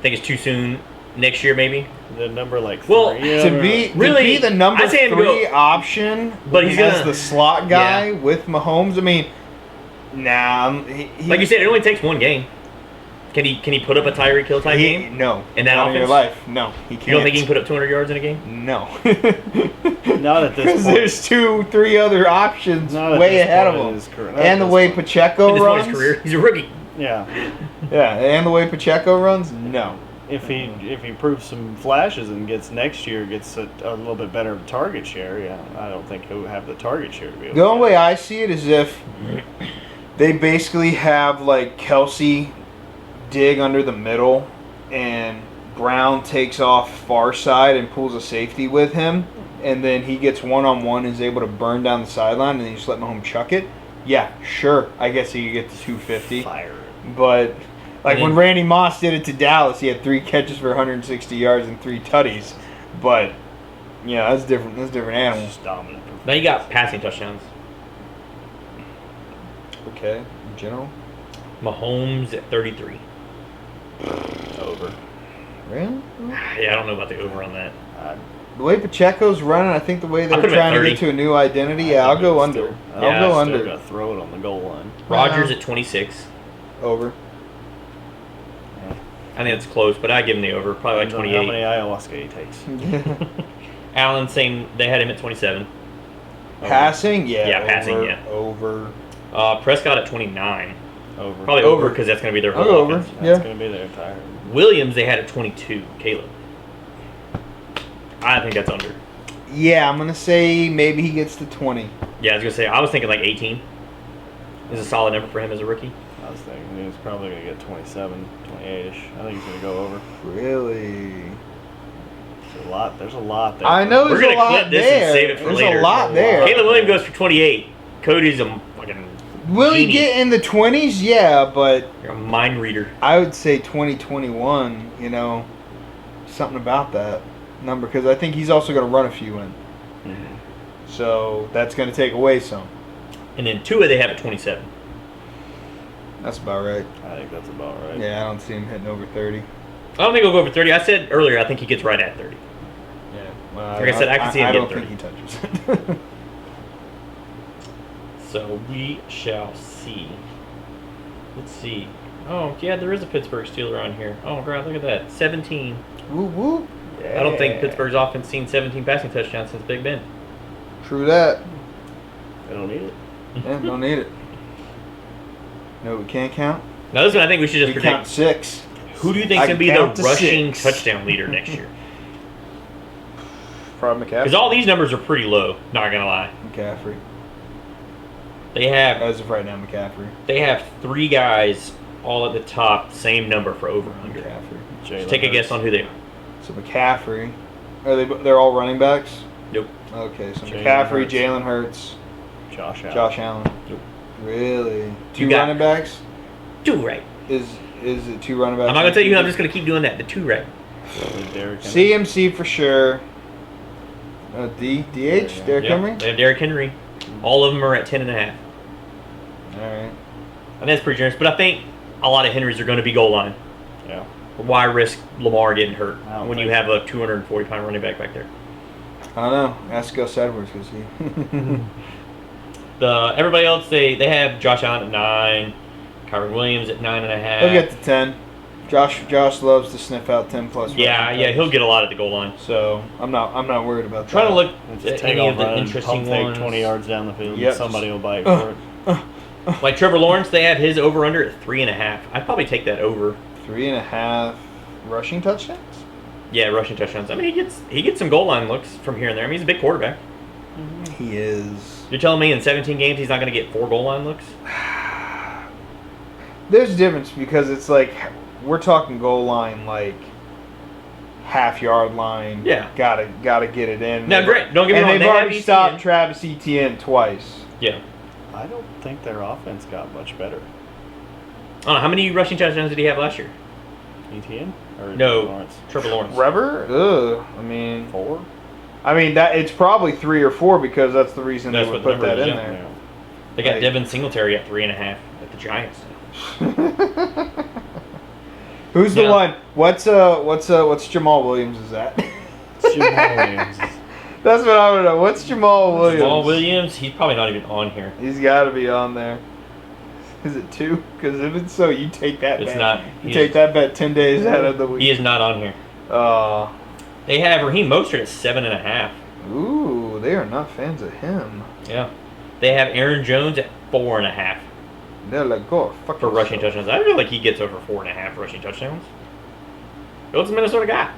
Think it's too soon. Next year, maybe. The number 3. To be the number 3 option, but he's as the slot guy with Mahomes. I mean, like you said, it only takes one game. Can he put up a Tyreek Hill type game? No. In that offense? In your life, no. He can't. You don't think he can put up 200 yards in a game? No. Not at this point. Because there's 2-3 other options way ahead of him. And the way Pacheco runs. His career, he's a rookie. Yeah. Yeah, and the way Pacheco runs, no. If he proves some flashes and gets a little bit better target share, I don't think he'll have the target share to be able The only way I see it is if they basically have like Kelsey dig under the middle and Brown takes off far side and pulls a safety with him, and then he gets one-on-one and is able to burn down the sideline and then you just let Mahomes chuck it. Yeah, sure. I guess he could get to 250. Fire. But like when Randy Moss did it to Dallas, he had 3 catches for 160 yards and 3 tutties. But yeah, that's different. That's different animals. Just dominant. Now you got passing touchdowns. Okay, in general. Mahomes at 33. Over. Really? Yeah, I don't know about the over on that. The way Pacheco's running, I think the way they're trying to get to a new identity, I'll go under. I'll go under. Still got to throw it on the goal line. Rodgers at 26. Over. I think it's close, but I give him the over. Probably like 28. How many ayahuasca he takes? Allen, same. They had him at 27. Passing? Yeah. Yeah, passing, Over. Prescott at 29. Over. Probably over because that's going to be their I'll whole go over. offense. Yeah. That's going to be their entire. Williams, they had at 22. Caleb. I think that's under. Yeah, I'm gonna say maybe he gets to 20. Yeah, I was going to say, I was thinking like 18 is a solid number for him as a rookie. I was thinking he's probably going to get 27, 28-ish. I think he's going to go over. Really? There's a lot. There's a lot there. I know We're there's going a to lot clip this there. and save it for There's later. a lot there. Caleb Williams goes for 28. Cody's a fucking Will he genie. get in the 20s? Yeah, but You're a mind reader. I would say 2021. You know, something about that number because I think he's also going to run a few in. Mhm. So that's going to take away some. And then Tua, they have at 27. That's about right. I think that's about right. Yeah, I don't see him hitting over 30. I don't think he'll go over 30. I said earlier, I think he gets right at 30. Yeah. Well, Like I said, I can see him I don't getting think he touches it. So we shall see. Let's see. Oh, yeah, there is a Pittsburgh Steeler on here. Oh, God, look at that. 17. Woo woo. I don't think Pittsburgh's offense seen 17 passing touchdowns since Big Ben. True that. They don't need it. Yeah, don't need it. No, we can't count. Now, this one I think we should just We predict. count 6. Who do you think I is going to be count the to rushing 6. touchdown leader next year? Probably Because McCaffrey. all these numbers are pretty low, not going to lie. McCaffrey. They have As of right now, McCaffrey. 3 guys all at the top, same number for over under. McCaffrey. Jalen Take a guess Hurts. on who they are. So McCaffrey. Are they? They're all running backs. Nope. Okay, so Jalen McCaffrey, Hurts. Jalen Hurts, Josh Allen. Josh Allen. Nope. Really? Two You got- running backs? 2 right. Is it 2 running backs? I'm not going to tell you who, I'm just going to keep doing that. The 2 right. With Derrick Henry. CMC for sure. DH? Derrick Yeah, Henry? they have Derrick Henry. All of them are at 10.5. All right. I think that's pretty generous, but I think a lot of Henrys are going to be goal line. Yeah. Why risk Lamar getting hurt I don't when you think have a 240-pound running back back there? I don't know. Ask Gus Edwards because he. Everybody else, they have Josh Allen at 9, Kyron Williams at 9.5. He'll get to 10. Josh loves to sniff out 10 plus. Yeah, rushing he'll touchdowns. get a lot at the goal line. So I'm not worried about that. Trying to look Just at take any off of the running, interesting pump fake ones. 20 yards down the field. Yep. And somebody will bite for it. Like Trevor Lawrence, they have his over-under at 3.5. I'd probably take that over. 3.5 rushing touchdowns. Yeah, rushing touchdowns. I mean, he gets some goal line looks from here and there. I mean, he's a big quarterback. He is. You're telling me in 17 games he's not going to get 4 goal line looks? There's a difference because it's like we're talking goal line like half-yard line. Yeah. Gotta get it in. No, great. Don't get me and wrong. they've They have already ETN. stopped Travis Etienne twice. Yeah. I don't think their offense got much better. I don't know. How many rushing touchdowns did he have last year? ETN? Or No. Lawrence? Trevor Lawrence. Trevor? Ugh. I 4? mean that it's probably 3 or 4 because that's the reason That's they would what the put number that is, in yeah. there. They got Like- Devin Singletary at 3.5 at the Giants. Who's the Yeah. one? What's Jamal Williams is that? Jamal Williams. That's what I want to know. What's Jamal Williams? Jamal Williams, he's probably not even on here. He's got to be on there. Is it 2? Because if it's so, you take that It's bet. not. You He take is- that bet 10 days out of the He week. is not on here. They have Raheem Mostert at 7.5. Ooh, they are not fans of him. Yeah. They have Aaron Jones at 4.5 They're like, go fuck for rushing yourself. touchdowns. I feel like he gets over 4.5 rushing touchdowns. What's the Minnesota guy?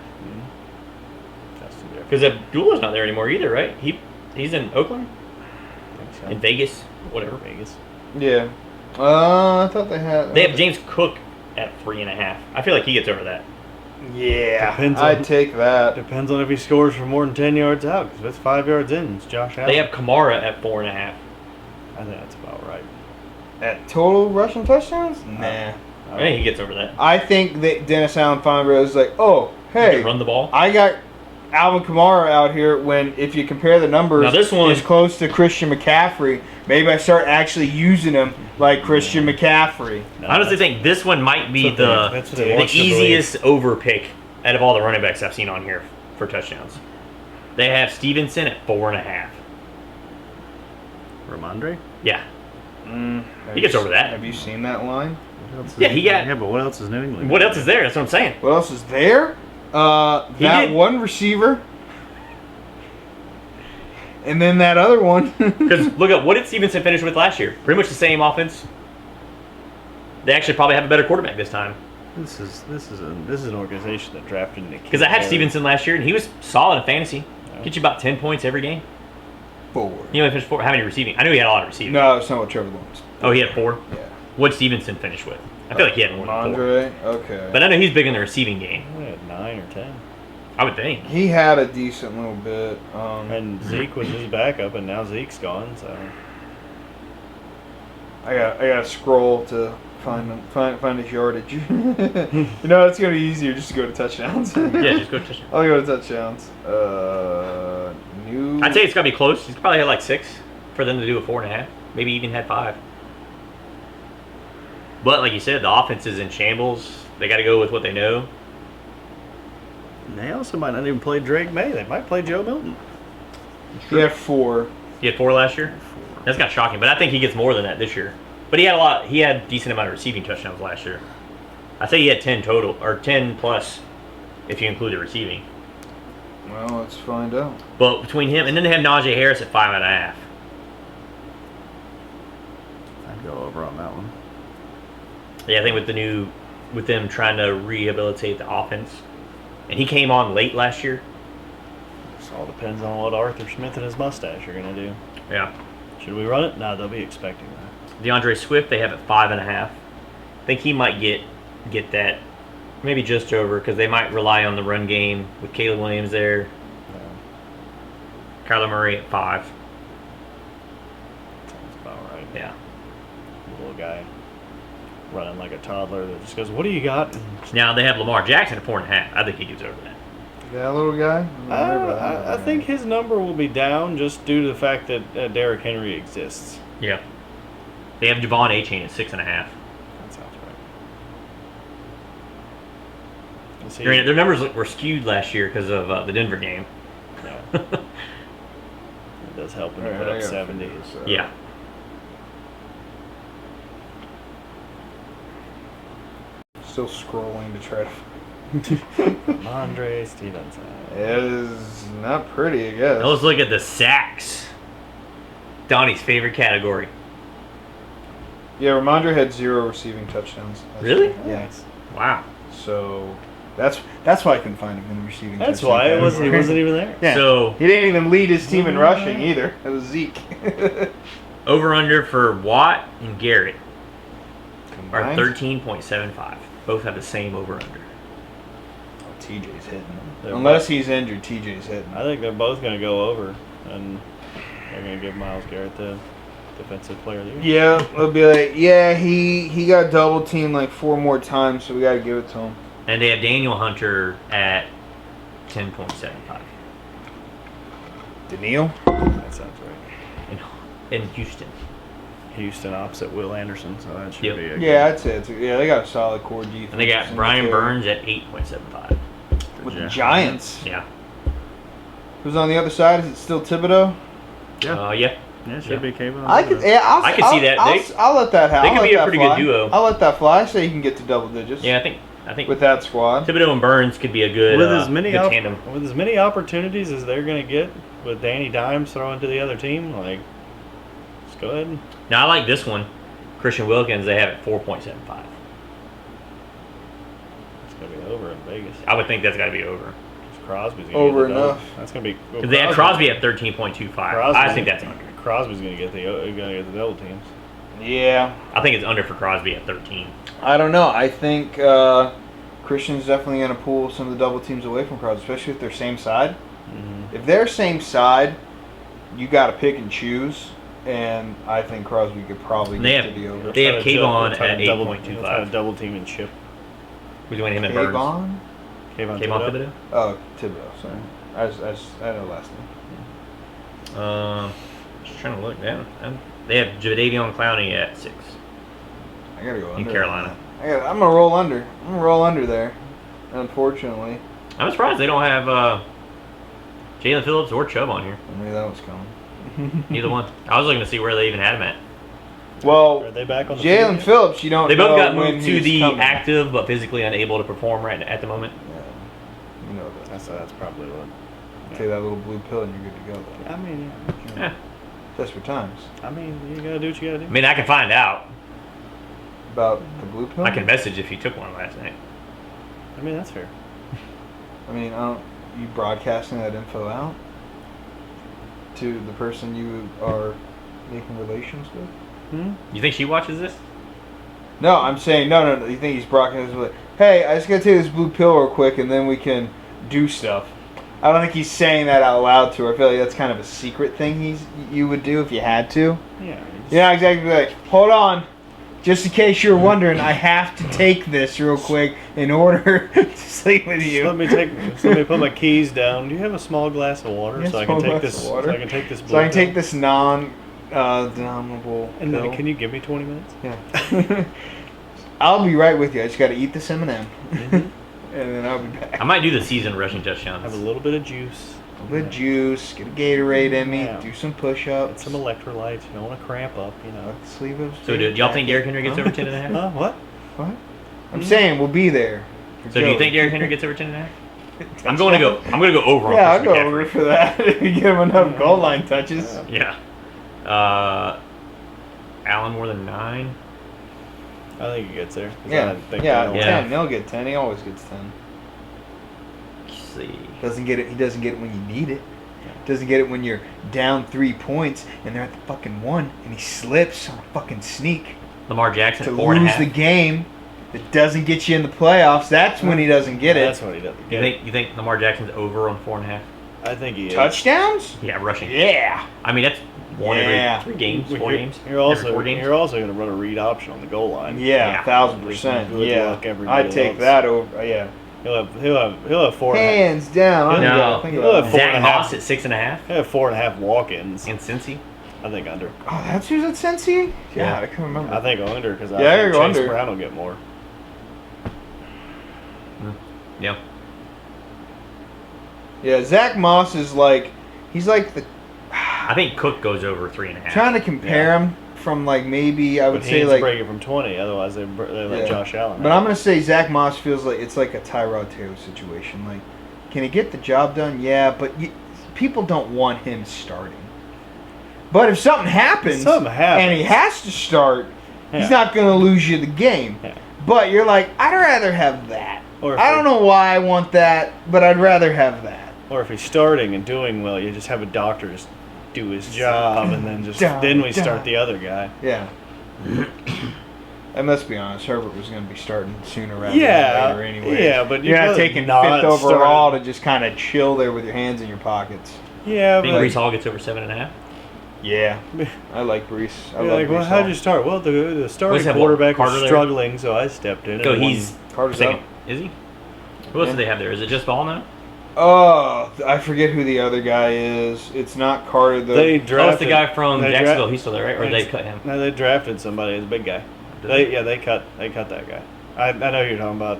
That's the difference. Because Abdullah's not there anymore either, right? He's in Oakland, I think so. in Vegas, whatever. Vegas. Yeah. I thought they had. They have James Cook at 3.5. I feel like he gets over that. Yeah, Depends I'd on- take that. Depends on if he scores from more than 10 yards out. Because if it's 5 yards in, it's Josh Allen. They have Kamara at 4.5. I think that's about right. At total rushing touchdowns? Nah. I think he gets over that. I think that Dennis Allen Feinberg is like, oh, He hey, can run the ball. I got Alvin Kamara out here when, if you compare the numbers, Now this one- is close to Christian McCaffrey. Maybe I start actually using him like Christian McCaffrey. No, I honestly that's- think this one might be That's what they- that's what they the want you to easiest over pick out of all the running backs I've seen on here for touchdowns. They have Stevenson at 4.5. Ramondre? Yeah. Have He gets you- over that. Have you seen that line? What else is Yeah, he got- Yeah, but what else is New England? What else is there? That's what I'm saying. What else is there? He That did- one receiver. And then that other one. Because look at what did Stevenson finish with last year? Pretty much the same offense. they actually probably have a better quarterback this time. This is an organization that drafted Nick. Because I had Stevenson last year, and he was solid in fantasy. Get you about 10 points every game. 4. He only finished 4. How many receiving? I knew he had a lot of receiving. No, it's not what Trevor Lawrence. Oh, he had 4? Yeah. What'd Stevenson finish with? I feel like he had more than 4. Andre, okay. But I know he's big in the receiving game. We had 9 or 10. I would think. He had a decent little bit. And Zeke was his backup, and now Zeke's gone. So I got to scroll to find his yardage. You know, it's gonna be easier just to go to touchdowns. Yeah, just go touch. I'll go to touchdowns. I'd say it's gotta be close. He's probably had like 6 for them to do a 4.5. Maybe even had 5. But like you said, the offense is in shambles. They got to go with what they know. and they also might not even play Drake May. They might play Joe Milton. He had 4. He had 4 last year. That's kind of shocking, but I think he gets more than that this year. But he had a decent amount of receiving touchdowns last year. I'd say he had 10 total, or 10 plus, if you include the receiving. Well, let's find out. But between him and then they have Najee Harris at 5.5. I'd go over on that one. Yeah, I think with them trying to rehabilitate the offense, and he came on late last year. It all depends on what Arthur Smith and his mustache are going to do. Yeah. Should we run it? No, they'll be expecting that. DeAndre Swift they have at 5.5. I think he might get that, maybe just over, because they might rely on the run game with Caleb Williams there. Kyler Murray at 5. Sounds about right. Yeah. Little guy running like a toddler that just goes, "What do you got?" Now they have Lamar Jackson at 4.5. I think he gets over that. That little guy? I think his number will be down just due to the fact that Derrick Henry exists. Yeah. They have Javon A-Chain at 6.5. That sounds right. Granted, their numbers were skewed last year because of the Denver game. Yeah. It does help when you put up 70. Yeah. Still scrolling to try to. Andre Stevenson. It is not pretty, I guess. Now let's look at the sacks. Donnie's favorite category. Yeah, Ramondre had 0 receiving touchdowns. Really? Yeah. Nice. Wow. So that's why I couldn't find him in the receiving. That's touchdown why he wasn't category. even there. Yeah. So He didn't even lead his team in rushing either. It was Zeke. over under for Watt and Garrett are Combined? 13.75. Both have the same over under. Oh, TJ's hitting. They're Unless he's injured, TJ's hitting. I think they're both going to go over, and they're going to give Myles Garrett the defensive player of the year. Yeah, they'll be like, yeah, he got double teamed like 4 more times, so we got to give it to him. And they have Daniel Hunter at 10.75 Daniil? That sounds right. in Houston. Houston opposite Will Anderson, so that should Yep. be a good. Yeah, I'd say it's they got a solid core defense. And they got Brian Burns at 8.75. with the Giants. Yeah. Who's on the other side? Is it still Thibodeau? Yeah. Yeah, it should be Kayvon. I could see that. I'll let that happen. They could be a pretty good duo. I'll let that fly. Say he can get to double digits. Yeah, I think with that squad. Thibodeau and Burns could be a good, with as many good tandem. with as many opportunities as they're going to get with Danny Dimes throwing to the other team, like, just go ahead. Now I like this one. Christian Wilkins, they have at 4.75. It's going to be over in Vegas. I would think that's got to be over. Crosby's going to Over get the double. enough. That's going to be. Because they had Crosby at 13.25. I think that's under. Crosby's going to get the double teams. Yeah. I think it's under for Crosby at 13. I don't know. I think Christian's definitely going to pull some of the double teams away from Crosby, especially if they're same side. Mm-hmm. If they're same side, you got to pick and choose. And I think Crosby could probably get to the over. They have Kayvon at Double 8.25. double team and chip. Between him and Burns. Kayvon? Kayvon Thibodeau? Oh, Thibodeau. Sorry. I know last name. Just trying to look down. They have Jadeveon Clowney at 6. I gotta go In under. Carolina. I'm gonna roll under. I'm gonna roll under there. Unfortunately, I'm surprised they don't have Jalen Phillips or Chubb on here. I knew that was coming. Neither one. I was looking to see where they even had him at. Well, Are they back on the Jalen field? Phillips, you don't. They both know got when moved to he's the coming. active but physically unable to perform right at the moment. Yeah, you know that. That's probably what. Take that little blue pill and you're good to go. Though. I mean, Yeah. Desperate times. you gotta do what you gotta do. I mean, I can find out. About the blue pill? I can message if you took one last night. I mean, that's fair. I mean, you broadcasting that info out to the person you are making relations with? You think she watches this? No, I'm saying no. You think he's broadcasting like, hey, I just gotta take this blue pill real quick, and then we can do stuff. I don't think he's saying that out loud to her. I feel like that's kind of a secret thing you would do if you had to. Yeah. Yeah, exactly. Like, hold on. Just in case you're wondering, I have to take this real quick in order to sleep with you. Let me put my keys down. Do you have a small glass of water so I can take this? So I can take this. So I can take this non-denominable And pill. can you give me 20 minutes? Yeah. I'll be right with you. I just got to eat this M&M, and then I'll be back. I might do the season rushing touchdowns. Have a little bit of juice. A little bit of juice, get a Gatorade in me, Yeah. do some push-ups. Get some electrolytes. You don't want to cramp up, you know. Sleeve of So do y'all think Derrick Henry gets over 10.5? What? What? I'm saying we'll be there. So do you think Derrick Henry gets over 10.5? I'm going to go over on Yeah, I'll Christian go McCaffrey. over for that. If you give him enough goal line touches. Yeah. Allen more than 9. I think he gets there. 'Cause Yeah, I think yeah, they'll- 10. He'll get 10. He always gets 10. Let's see. He doesn't get it when you need it. Doesn't get it when you're down 3 points and they're at the fucking 1 and he slips on a fucking sneak Lamar Jackson to 4.5. lose the game. It doesn't get you in the playoffs. That's when he doesn't get it. That's what he doesn't get. You think Lamar Jackson's over on 4.5? I think he is. Touchdowns? Yeah, rushing. Yeah. I mean, that's one Yeah. every 3 games, 4 games. You're Every also 4 games. you're also going to run a read option on the goal line. Yeah, Yeah. 1,000%. Good Yeah. luck, everybody I'd take else. that over. Yeah. He'll have 4.5. Hands down. I No. think He'll about have that. four Zach and a half. Moss at 6.5. He'll have 4.5 walk-ins. And Cincy. I think under. Oh, that's who's at Cincy? Yeah. I can't remember. I think under because Yeah, I I think go Chase under. Brown will get more. Yeah. Yeah, Zach Moss is like, he's like the. I think Cook goes over 3.5. Trying to compare him from like maybe I would But he say needs like. to break it from 20, otherwise they let Yeah. Josh Allen. But I'm gonna say Zach Moss feels like it's like a Tyrod Taylor situation. Like, can he get the job done? Yeah, but people don't want him starting. But if something happens, and he has to start, he's not gonna lose you the game. Yeah. But you're like, I'd rather have that. Or if I don't know why I want that, but I'd rather have that. Or if he's starting and doing well, you just have a doctor just do his job, and then we start the other guy. Yeah. And let's be honest, Herbert was going to be starting sooner rather than later anyway. Yeah, but you're not really taking not 5th overall starting. to just kind of chill there with your hands in your pockets. Yeah, I think but Brees Hall gets over 7.5. Yeah, I like Brees. I you're love like, well, Brees how'd Hall. you start? Well, the starting What's that, quarterback Carter was there? struggling, so I stepped in. So and he's Carter's second. up. Is he? Who else do they have there? Is it just Ball now? Oh, I forget who the other guy is. It's not Carter. they Oh, it's drafted the guy from they Jacksonville. dra- He's still there, right? Or they cut him? No, they drafted somebody. He's a big guy. They cut that guy. I know who you're talking about.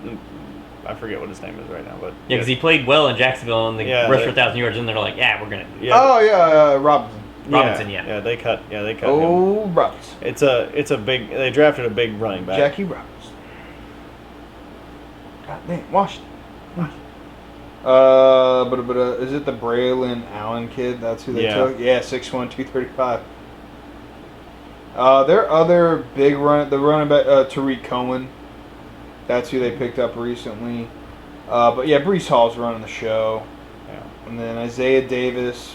I forget what his name is right now, but Yeah, because he played well in Jacksonville and they rushed for they- 1,000 yards, and they're like, yeah, we're gonna. yeah, Oh yeah, Robinson. Robinson, yeah. yeah, they cut him. Oh, Robinson. It's a big. They drafted a big running back. Jackie Robinson. God damn, Washington. But is it the Braylon Allen kid? That's who they took? Yeah, 6'1", 235. Their other big the running back, Tariq Cohen. That's who they picked up recently. But yeah, Brees Hall's running the show. Yeah. And then Isaiah Davis.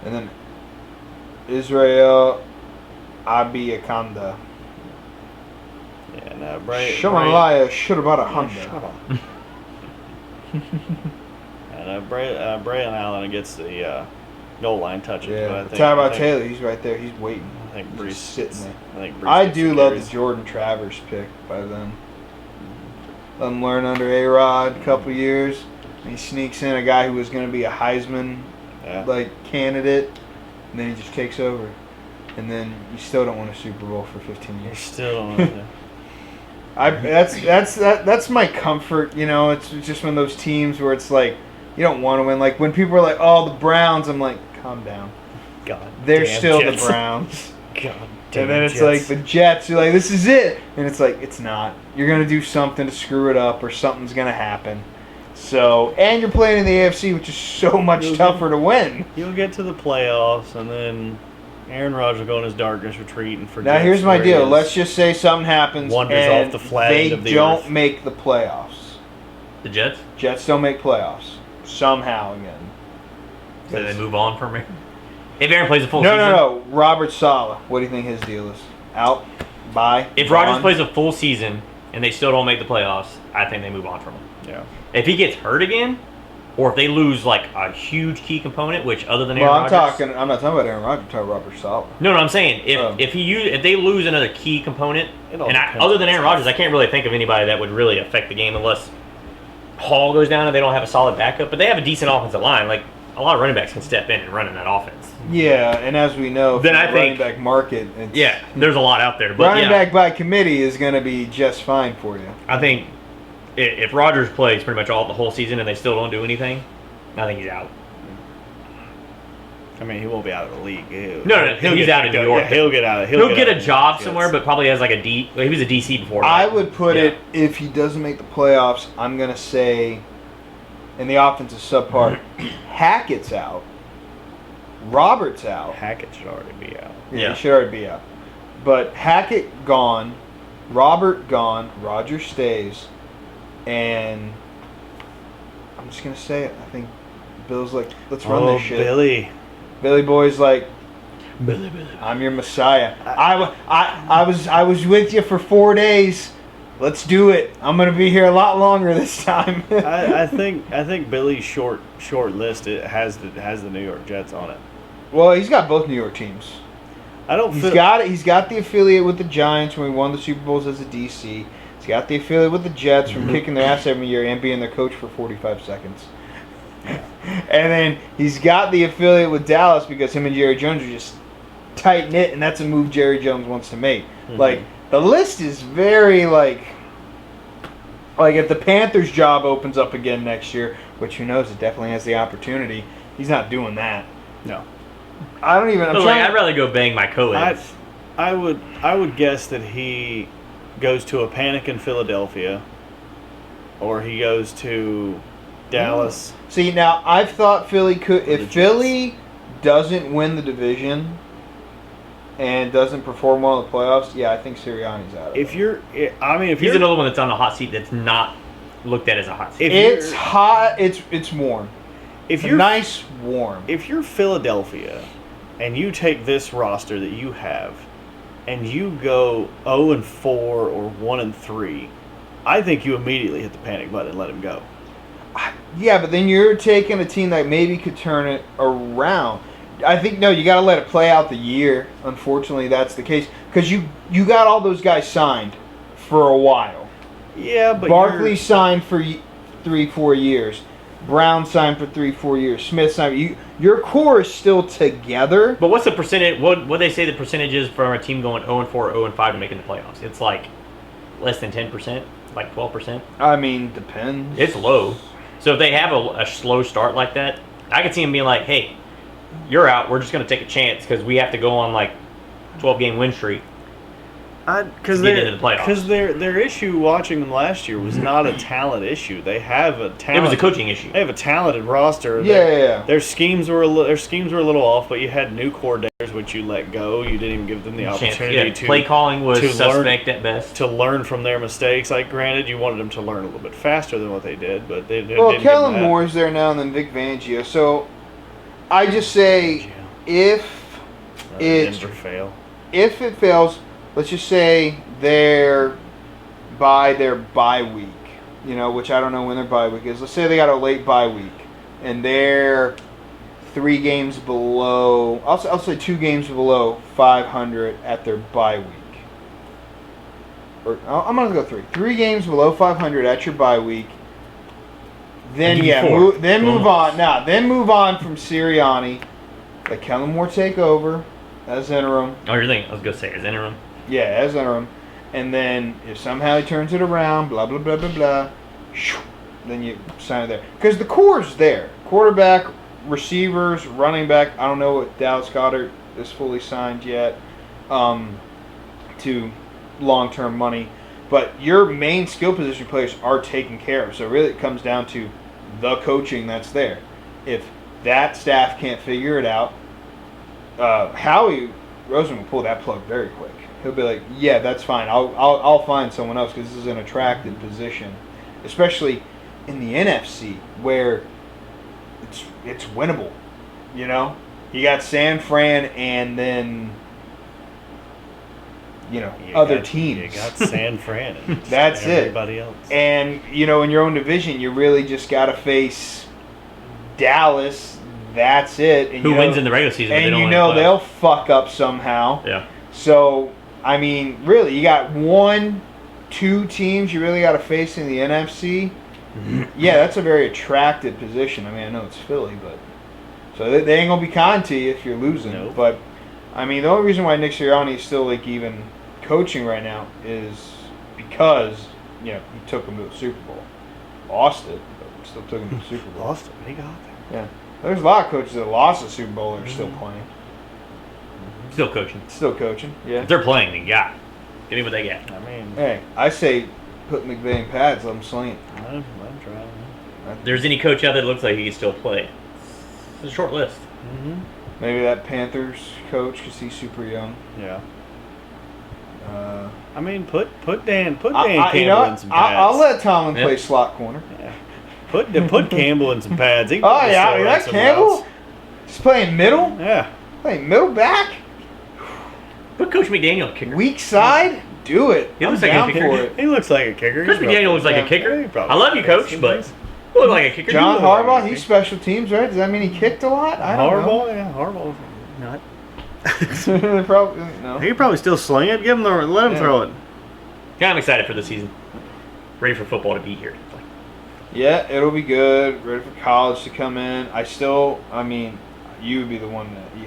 And then Israel Abiakanda. Yeah, no, Bray. Shamalaya should have bought a Honda. Shut up. And Braylon Allen gets the goal line touches. Yeah, but I think, Tyrod Taylor, he's right there. He's waiting. I think He's Brees just sitting there. I think Brees I gets do the love carries. the Jordan Travers pick by them. Let him learn under A-Rod a couple years. And he sneaks in a guy who was going to be a Heisman candidate, and then he just takes over. And then you still don't win a Super Bowl for 15 You years. still don't know. That's my comfort. You know, it's just one of those teams where it's like you don't want to win. Like when people are like, "Oh, the Browns," I'm like, "Calm down. God, They're damn still Jets. the Browns." God damn And then it's Jets. like the Jets. You're like, "This is it," and it's like it's not. You're gonna do something to screw it up, or something's gonna happen. So, and you're playing in the AFC, which is so much tougher to win. You'll get to the playoffs, and then Aaron Rodgers will go on his darkness retreat and forget. Now here's my where he deal. is. Let's just say something happens Wanders and off the flag they of the don't earth. make the playoffs. The Jets? Jets don't make playoffs somehow again. So they move on from me. If Aaron plays a full No, season. no. Robert Saleh. What do you think his deal is? Out? Bye? If Gone? Rodgers plays a full season and they still don't make the playoffs, I think they move on from him. Yeah. If he gets hurt again, or if they lose like a huge key component, which other than Aaron Well, Rodgers, I'm not talking about Aaron Rodgers. I'm talking about Robert Saleh. no, I'm saying Oh. if they lose another key component, It all and depends other on than Aaron the Rodgers, I can't really think of anybody that would really affect the game unless Hall goes down and they don't have a solid backup. But they have a decent offensive line. Like a lot of running backs can step in and run in that offense. Yeah, and as we know, Then from I the think- running back market, it's, Yeah, there's a lot out there. But running yeah, back by committee is going to be just fine for you. I think if Rodgers plays pretty much all the whole season and they still don't do anything, I think he's out. I mean, he won't be out of the league. No, he's out in New York. Yeah, he'll get out. He'll get out a of job the somewhere, but probably as like a D. Well, he was a DC before. I right? would put Yeah. it, if he doesn't make the playoffs, I'm going to say, in the offensive subpart, Hackett's out. Robert's out. Hackett should already be out. Yeah. He should already be out. But Hackett gone, Robert gone, Roger stays, and I'm just going to say it. I think Bill's like, let's run this shit. Billy Boy's like, Billy. I'm your messiah. I was with you for 4 days. Let's do it. I'm gonna be here a lot longer this time. I think Billy's short list it has the New York Jets on it. Well, he's got both New York teams. I don't. He's got it. He's got the affiliate with the Giants when we won the Super Bowls as a DC. He's got the affiliate with the Jets from kicking their ass every year and being their coach for 45 seconds. And then he's got the affiliate with Dallas because him and Jerry Jones are just tight knit, and that's a move Jerry Jones wants to make. Mm-hmm. Like the list is very like if the Panthers' job opens up again next year, which who knows, it definitely has the opportunity. He's not doing that. No. I don't even. I'd rather go bang my co-eds. I would guess that he goes to a panic in Philadelphia, or he goes to Dallas. See, now I've thought Philly could. the If Jets. Philly doesn't win the division and doesn't perform well in the playoffs, yeah, I think Sirianni's out of it. If you're, I mean, if He's you're, another one that's on the hot seat that's not looked at as a hot seat. If It's you're- hot. It's warm. if It's you're nice warm. if you're Philadelphia, and you take this roster that you have, and you go 0-4 or 1-3, I think you immediately hit the panic button and let him go. Yeah, but then you're taking a team that maybe could turn it around. I think no, you got to let it play out the year. Unfortunately, that's the case because you got all those guys signed for a while. Yeah, but Barkley you're- signed for 3-4 years. Brown signed for 3-4 years. Smith signed. Your core is still together. But what's the percentage? What they say the percentage is for a team going 0-4, 0-5 to making the playoffs? It's like less than 10%, like 12%. I mean, depends. It's low. So if they have a slow start like that, I could see them being like, "Hey, you're out. We're just going to take a chance because we have to go on like 12-game win streak." Because to get into the playoffs. their issue watching them last year was not a talent issue. They have a talent. It was a coaching issue. They have a talented roster. Yeah. Their schemes were a little off, but you had new coordinators which you let go. You didn't even give them the opportunity to play calling was to suspect at best. to learn from their mistakes. Like, granted, you wanted them to learn a little bit faster than what they did, but they didn't. Well, give them Kellen that. Moore's there now, and then Vic Fangio. So I just say if Denver fail. if it fails, let's just say they're by their bye week, which I don't know when their bye week is. Let's say they got a late bye week, and they're 3 games below. I'll say 2 games below 500 at their bye week. Or I'm gonna go 3. 3 games below 500 at your bye week. Then I'll give you 4. move on. Now, then move on from Sirianni. Let Kellen Moore take over as interim. Oh, you're thinking? I was gonna say as interim. Yeah, as interim. And then if somehow he turns it around, blah, blah, blah, blah, blah, then you sign it there. Because the core's there. Quarterback, receivers, running back. I don't know what Dallas Goedert is fully signed yet to long-term money. But your main skill position players are taken care of. So really it comes down to the coaching that's there. If that staff can't figure it out, Howie Roseman will pull that plug very quick. He'll be like, yeah, that's fine. I'll find someone else because this is an attractive position, especially in the NFC where it's winnable. You know, you got San Fran and then other teams. You got San Fran. And That's everybody it. else. And in your own division, you really just got to face Dallas. That's it. And Who wins in the regular season? And but they don't win in the they'll playoffs. fuck up somehow. Yeah. So, I mean, really, you got 1-2 teams you really got to face in the NFC. Yeah, that's a very attractive position. I mean, I know it's Philly, but so they ain't gonna be kind to you if you're losing. Nope. But I mean, the only reason why Nick Sirianni is still like even coaching right now is because he took him to the Super Bowl, lost it, but still took him to the Super Bowl. Lost it, but he got there. Yeah, there's a lot of coaches that lost the Super Bowl and are still playing, Still coaching. still coaching. Yeah. If they're playing, then yeah. Give me what they got. I mean, Hey, I say put McVay in pads, let him sling it. I'm trying. If there's any coach out there that looks like he can still play, it's a short list. Mm-hmm. Maybe that Panthers coach because he's super young. Yeah. I mean, put Dan Campbell in some pads. I'll let Tomlin Yeah. play slot corner. Yeah. Put Campbell in some pads. He can Oh still yeah, run that some Campbell. routes. He's playing middle. Yeah. Playing middle back. Put Coach McDaniel kicker. Weak side. Do it. He looks I'm like a down kicker. for it. He looks like a kicker. Coach McDaniel looks like a kicker. he probably I love you, kicks Coach, some but things. you look like a kicker. John You look like Harbaugh, a he's kicker. special teams, right? Does that mean he kicked a lot? I don't Harbaugh, yeah, Harbaugh. Not. know. Probably no. He could probably still sling it. Give him let him Yeah. throw it. Yeah, I'm excited for the season. Ready for football to be here. Yeah, it'll be good. Ready for college to come in. I mean, you would be the one that you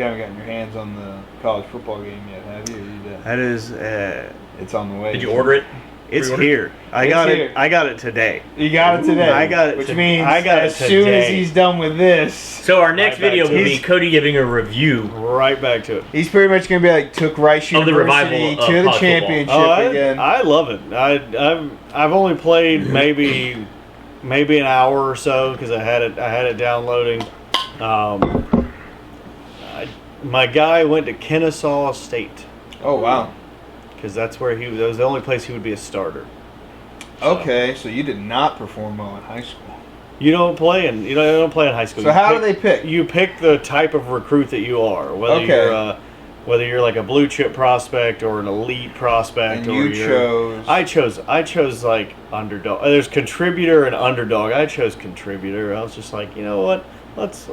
haven't gotten your hands on the college football game yet, have you? Or you did? That is, It's on the way. Did you order it? it's Pre-order? here. I It's got here. it. I got it today. You got it today. I got it Which to- means I got as it soon as today. he's done with this, So our next Right back video to will it. be Cody giving a review. Right back to it. he's pretty much going to be like, took Rice Of the University revival of to the college championship Oh, again. I love it. I've only played maybe an hour or so because I had it downloading. My guy went to Kennesaw State Oh, wow. because that's where that was the only place he would be a starter. Okay, so you did not perform well in high school. You don't play in high school. So You how do pick- they pick? You pick the type of recruit that you are, whether you're like a blue chip prospect or an elite prospect. And or you you're- chose. I chose like underdog. There's contributor and underdog. I chose contributor. I was just like, you know what? Let's.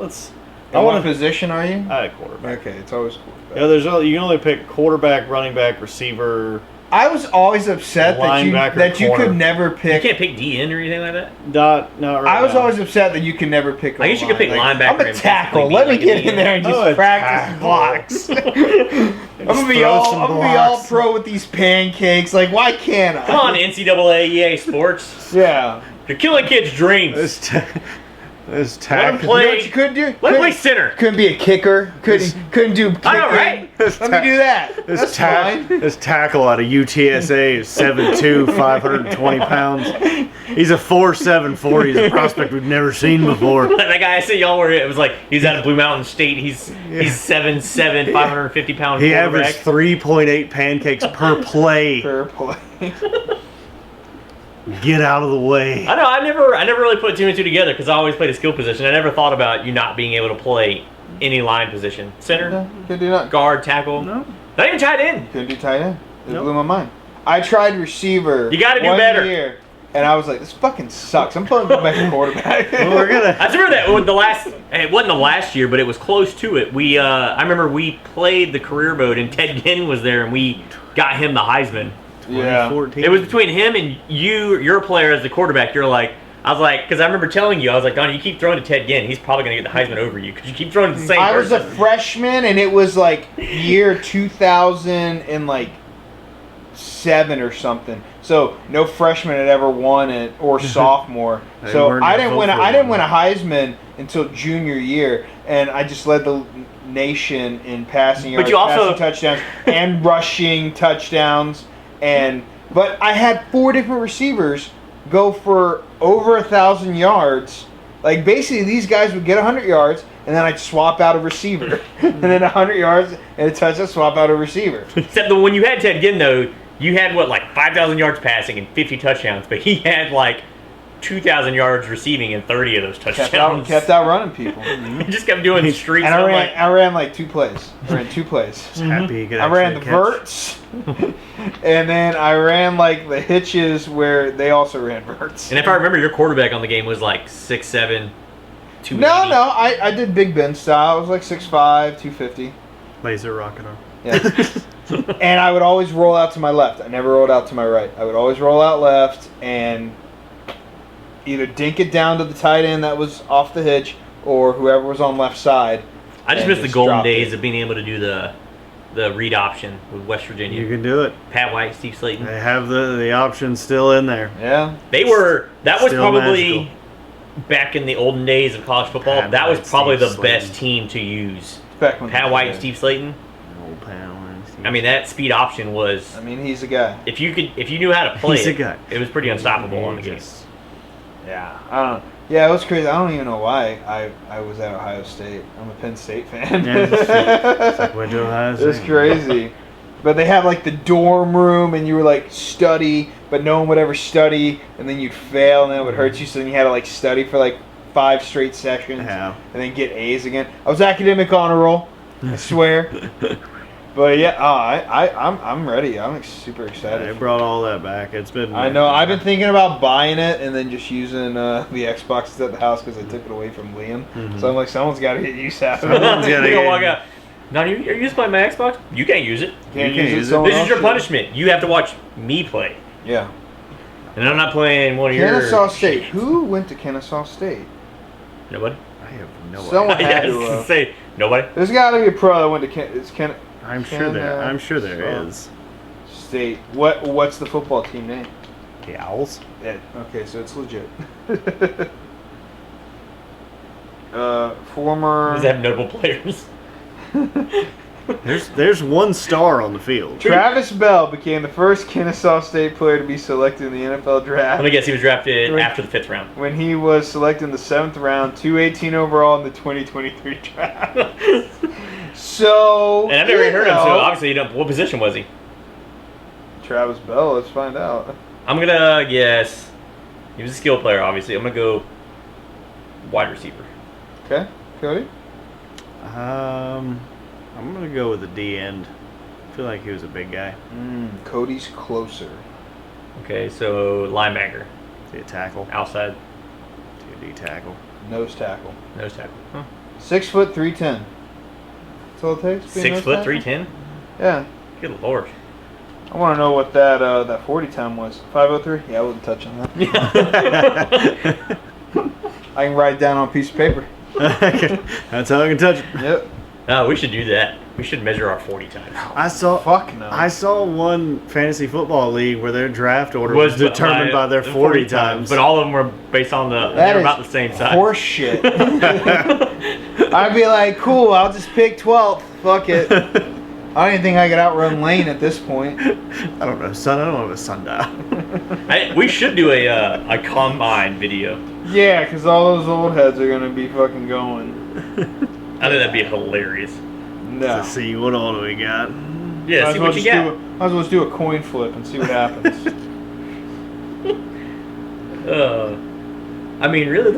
I In what want to. position are you? I had a quarterback. Okay, it's always quarterback. You can only pick quarterback, running back, receiver. I was always upset Linebacker, that you corner. could never You pick. can't pick DN or anything like that. Not right I was now. always upset that you could never pick. I guess you could pick linebacker I'm a and tackle. basically Let be me like a get in DN. there and just Oh, a practice tackle. blocks. I'm gonna be throw all. some I'm gonna be all blocks. pro with these pancakes. Like, why can't I? Come on, NCAA, EA Sports. Yeah. You're killing kids' dreams. This Let him tackle. play. You know what you couldn't do? Let him Couldn't- play center. Couldn't be a kicker. Couldn't do. I know, kicking. right? Let me do that. That's fine. This tackle out of UTSA is 7'2", 520 pounds. He's a 4.7 40. He's a prospect we've never seen before. That guy I said y'all were. It was like he's out of Blue Mountain State. He's 7'7", 550 pound. He quarterback. averaged 3.8 pancakes per play. Fair play. Get out of the way. I know. I never really put two and two together because I always played a skill position. I never thought about you not being able to play any line position. Center, Couldn't do nothing. guard, tackle. No. Not even tight end. Couldn't do tight end. It Nope. blew my mind. I tried receiver. You gotta do one better. year, and I was like, this fucking sucks. I'm playing back to quarterback. Well, we're gonna. I remember that with the last. It wasn't the last year, but it was close to it. I remember we played the career mode, and Ted Ginn was there, and we got him the Heisman. Yeah. 2014. It was between him and you. Your player as the quarterback. You're like, I was like, because I remember telling you, I was like, Donnie, you keep throwing to Ted Ginn, he's probably gonna get the Heisman over you because you keep throwing to the same I was a person. freshman, and it was like year 2007 or something. So no freshman had ever won it, or sophomore. They So weren't I gonna didn't vote win. for I didn't him. win a Heisman until junior year, and I just led the nation in passing yards, But you also- passing touchdowns, and rushing touchdowns. But I had 4 different receivers go for over 1,000 yards Like, basically, these guys would get 100 yards, and then I'd swap out a receiver. And then 100 yards and a touchdown, swap out a receiver. Except that when you had Ted Ginn, though, you had, 5,000 yards passing and 50 touchdowns, but he had, 2,000 yards receiving and 30 of those touchdowns. Kept out running people. He just kept doing streaks. And I ran 2 plays. I ran 2 plays. Happy you could I ran the actually verts, and then I ran the hitches where they also ran verts. And if I remember, your quarterback on the game was 6'7", 280. No, I did Big Ben style. I was 6'5", 250. laser rocket arm. Yeah. And I would always roll out to my left. I never rolled out to my right. I would always roll out left and either dink it down to the tight end that was off the hitch or whoever was on left side. I just miss the golden days of being able to do the read option with West Virginia. You can do it. Pat White, Steve Slayton. They have the option still in there. Yeah. That was Still probably magical. back in the olden days of college football. Pat That was White, probably Steve the Slayton. best team to use. Back when Pat White and Steve Slayton. Old pal. I mean, that speed option was. I mean, he's a guy. If you knew how to play He's a it, guy. it was pretty unstoppable on the game. Yeah. I don't know. Yeah, it was crazy. I don't even know why I was at Ohio State. I'm a Penn State fan. Yeah, it's like went to Ohio State. It's crazy. But they had the dorm room, and you were study, but no one would ever study, and then you'd fail, and then it would hurt you. So then you had to study for 5 straight sessions, Yeah. and then get A's again. I was academic honor roll, I swear. But yeah, I'm ready. I'm super excited. They brought all that back. It's been. I know. I've been thinking about buying it and then just using the Xboxes at the house because I took it away from Liam. Mhm. So I'm someone's got to get use out of Someone's it. gotta You get- walk out. No, are you using my Xbox? You can't use it. Can't You can't use it. use it. Someone This is else your should. punishment. You have to watch me play. Yeah. And I'm not playing one of your. Kennesaw State. Who went to Kennesaw State? Nobody? I have no Someone- idea. had Yeah, to, say nobody. There's got to be a pro that went to I'm sure there is. State. What's the football team name? The Owls. Yeah. Okay, so it's legit. Former. Does it have notable players? There's one star on the field. Travis Bell became the first Kennesaw State player to be selected in the NFL draft. Let me guess, he was drafted after the 5th round. When he was selected in the 7th round, 218 overall in the 2023 draft. So. And I've never even heard of him, so obviously you don't. What position was he? Travis Bell, let's find out. I'm gonna guess. He was a skill player, obviously. I'm gonna go wide receiver. Okay, Cody? I'm gonna go with the D end. I feel like he was a big guy. Cody's closer. Okay, so linebacker, See a tackle. outside, See a D tackle. Nose tackle. nose tackle. Huh. 6 foot 310. That's all it takes? to be a 6 nose foot tackle? 310. Yeah. Good lord. I want to know what that 40 time was. 503? Yeah, I wouldn't touch on that. I can write it down on a piece of paper. That's how I can touch it. Yep. We should do that. We should measure our 40 times. I saw. Fuck no. I saw one fantasy football league where their draft order was determined by their 40 times. But all of them were based on they That were is about the same size. horse shit. I'd be like, cool, I'll just pick 12th. Fuck it. I don't even think I could outrun Lane at this point. I don't know, son. I don't have a sundial. We should do a combine video. Yeah, because all those old heads are going to be fucking going. I think that'd be hilarious. No. Let's see what all do we got. Yeah, see what you get. Might as well just do a coin flip and see what happens. I mean, really,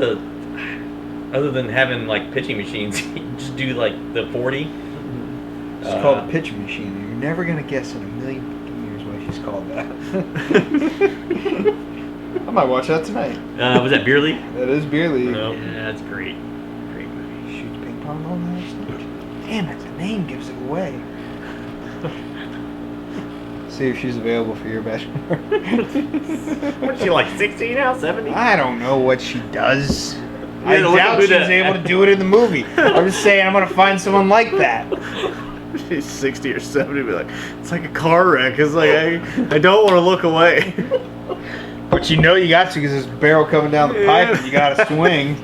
other than having pitching machines, you just do the 40. It's called a pitch machine. You're never going to guess in a million years why she's called that. I might watch that tonight. Was that Beer League? That is Beer League. No. Yeah, that's great. Great movie. Shoots ping pong on that stuff. Damn it, the name gives it away. See if she's available for your bachelor. What's she 60 now? 70? I don't know what she does. I had to look up doubt who she was the- able to do it in the movie. I'm just saying I'm going to find someone like that. She's 60 or 70. Be like, it's like a car wreck. It's like I don't want to look away. But you know you got to because there's a barrel coming down the pipe and you got to swing.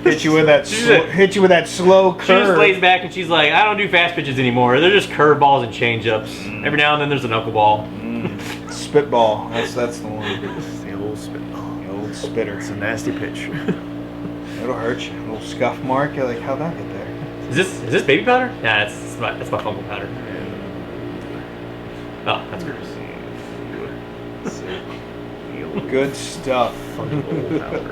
Hit you with that slow She just curve. lays back and she's like, I don't do fast pitches anymore. They're just curveballs and changeups. Every now and then there's a knuckleball. Spitball. That's the one. It's the old spitball. The old spitter. It's a nasty pitch. It'll hurt you. A little scuff mark. You're like, how'd that get there? Is this baby powder? Yeah, that's my fungal powder. Oh, that's gross. Good stuff. Fungal powder.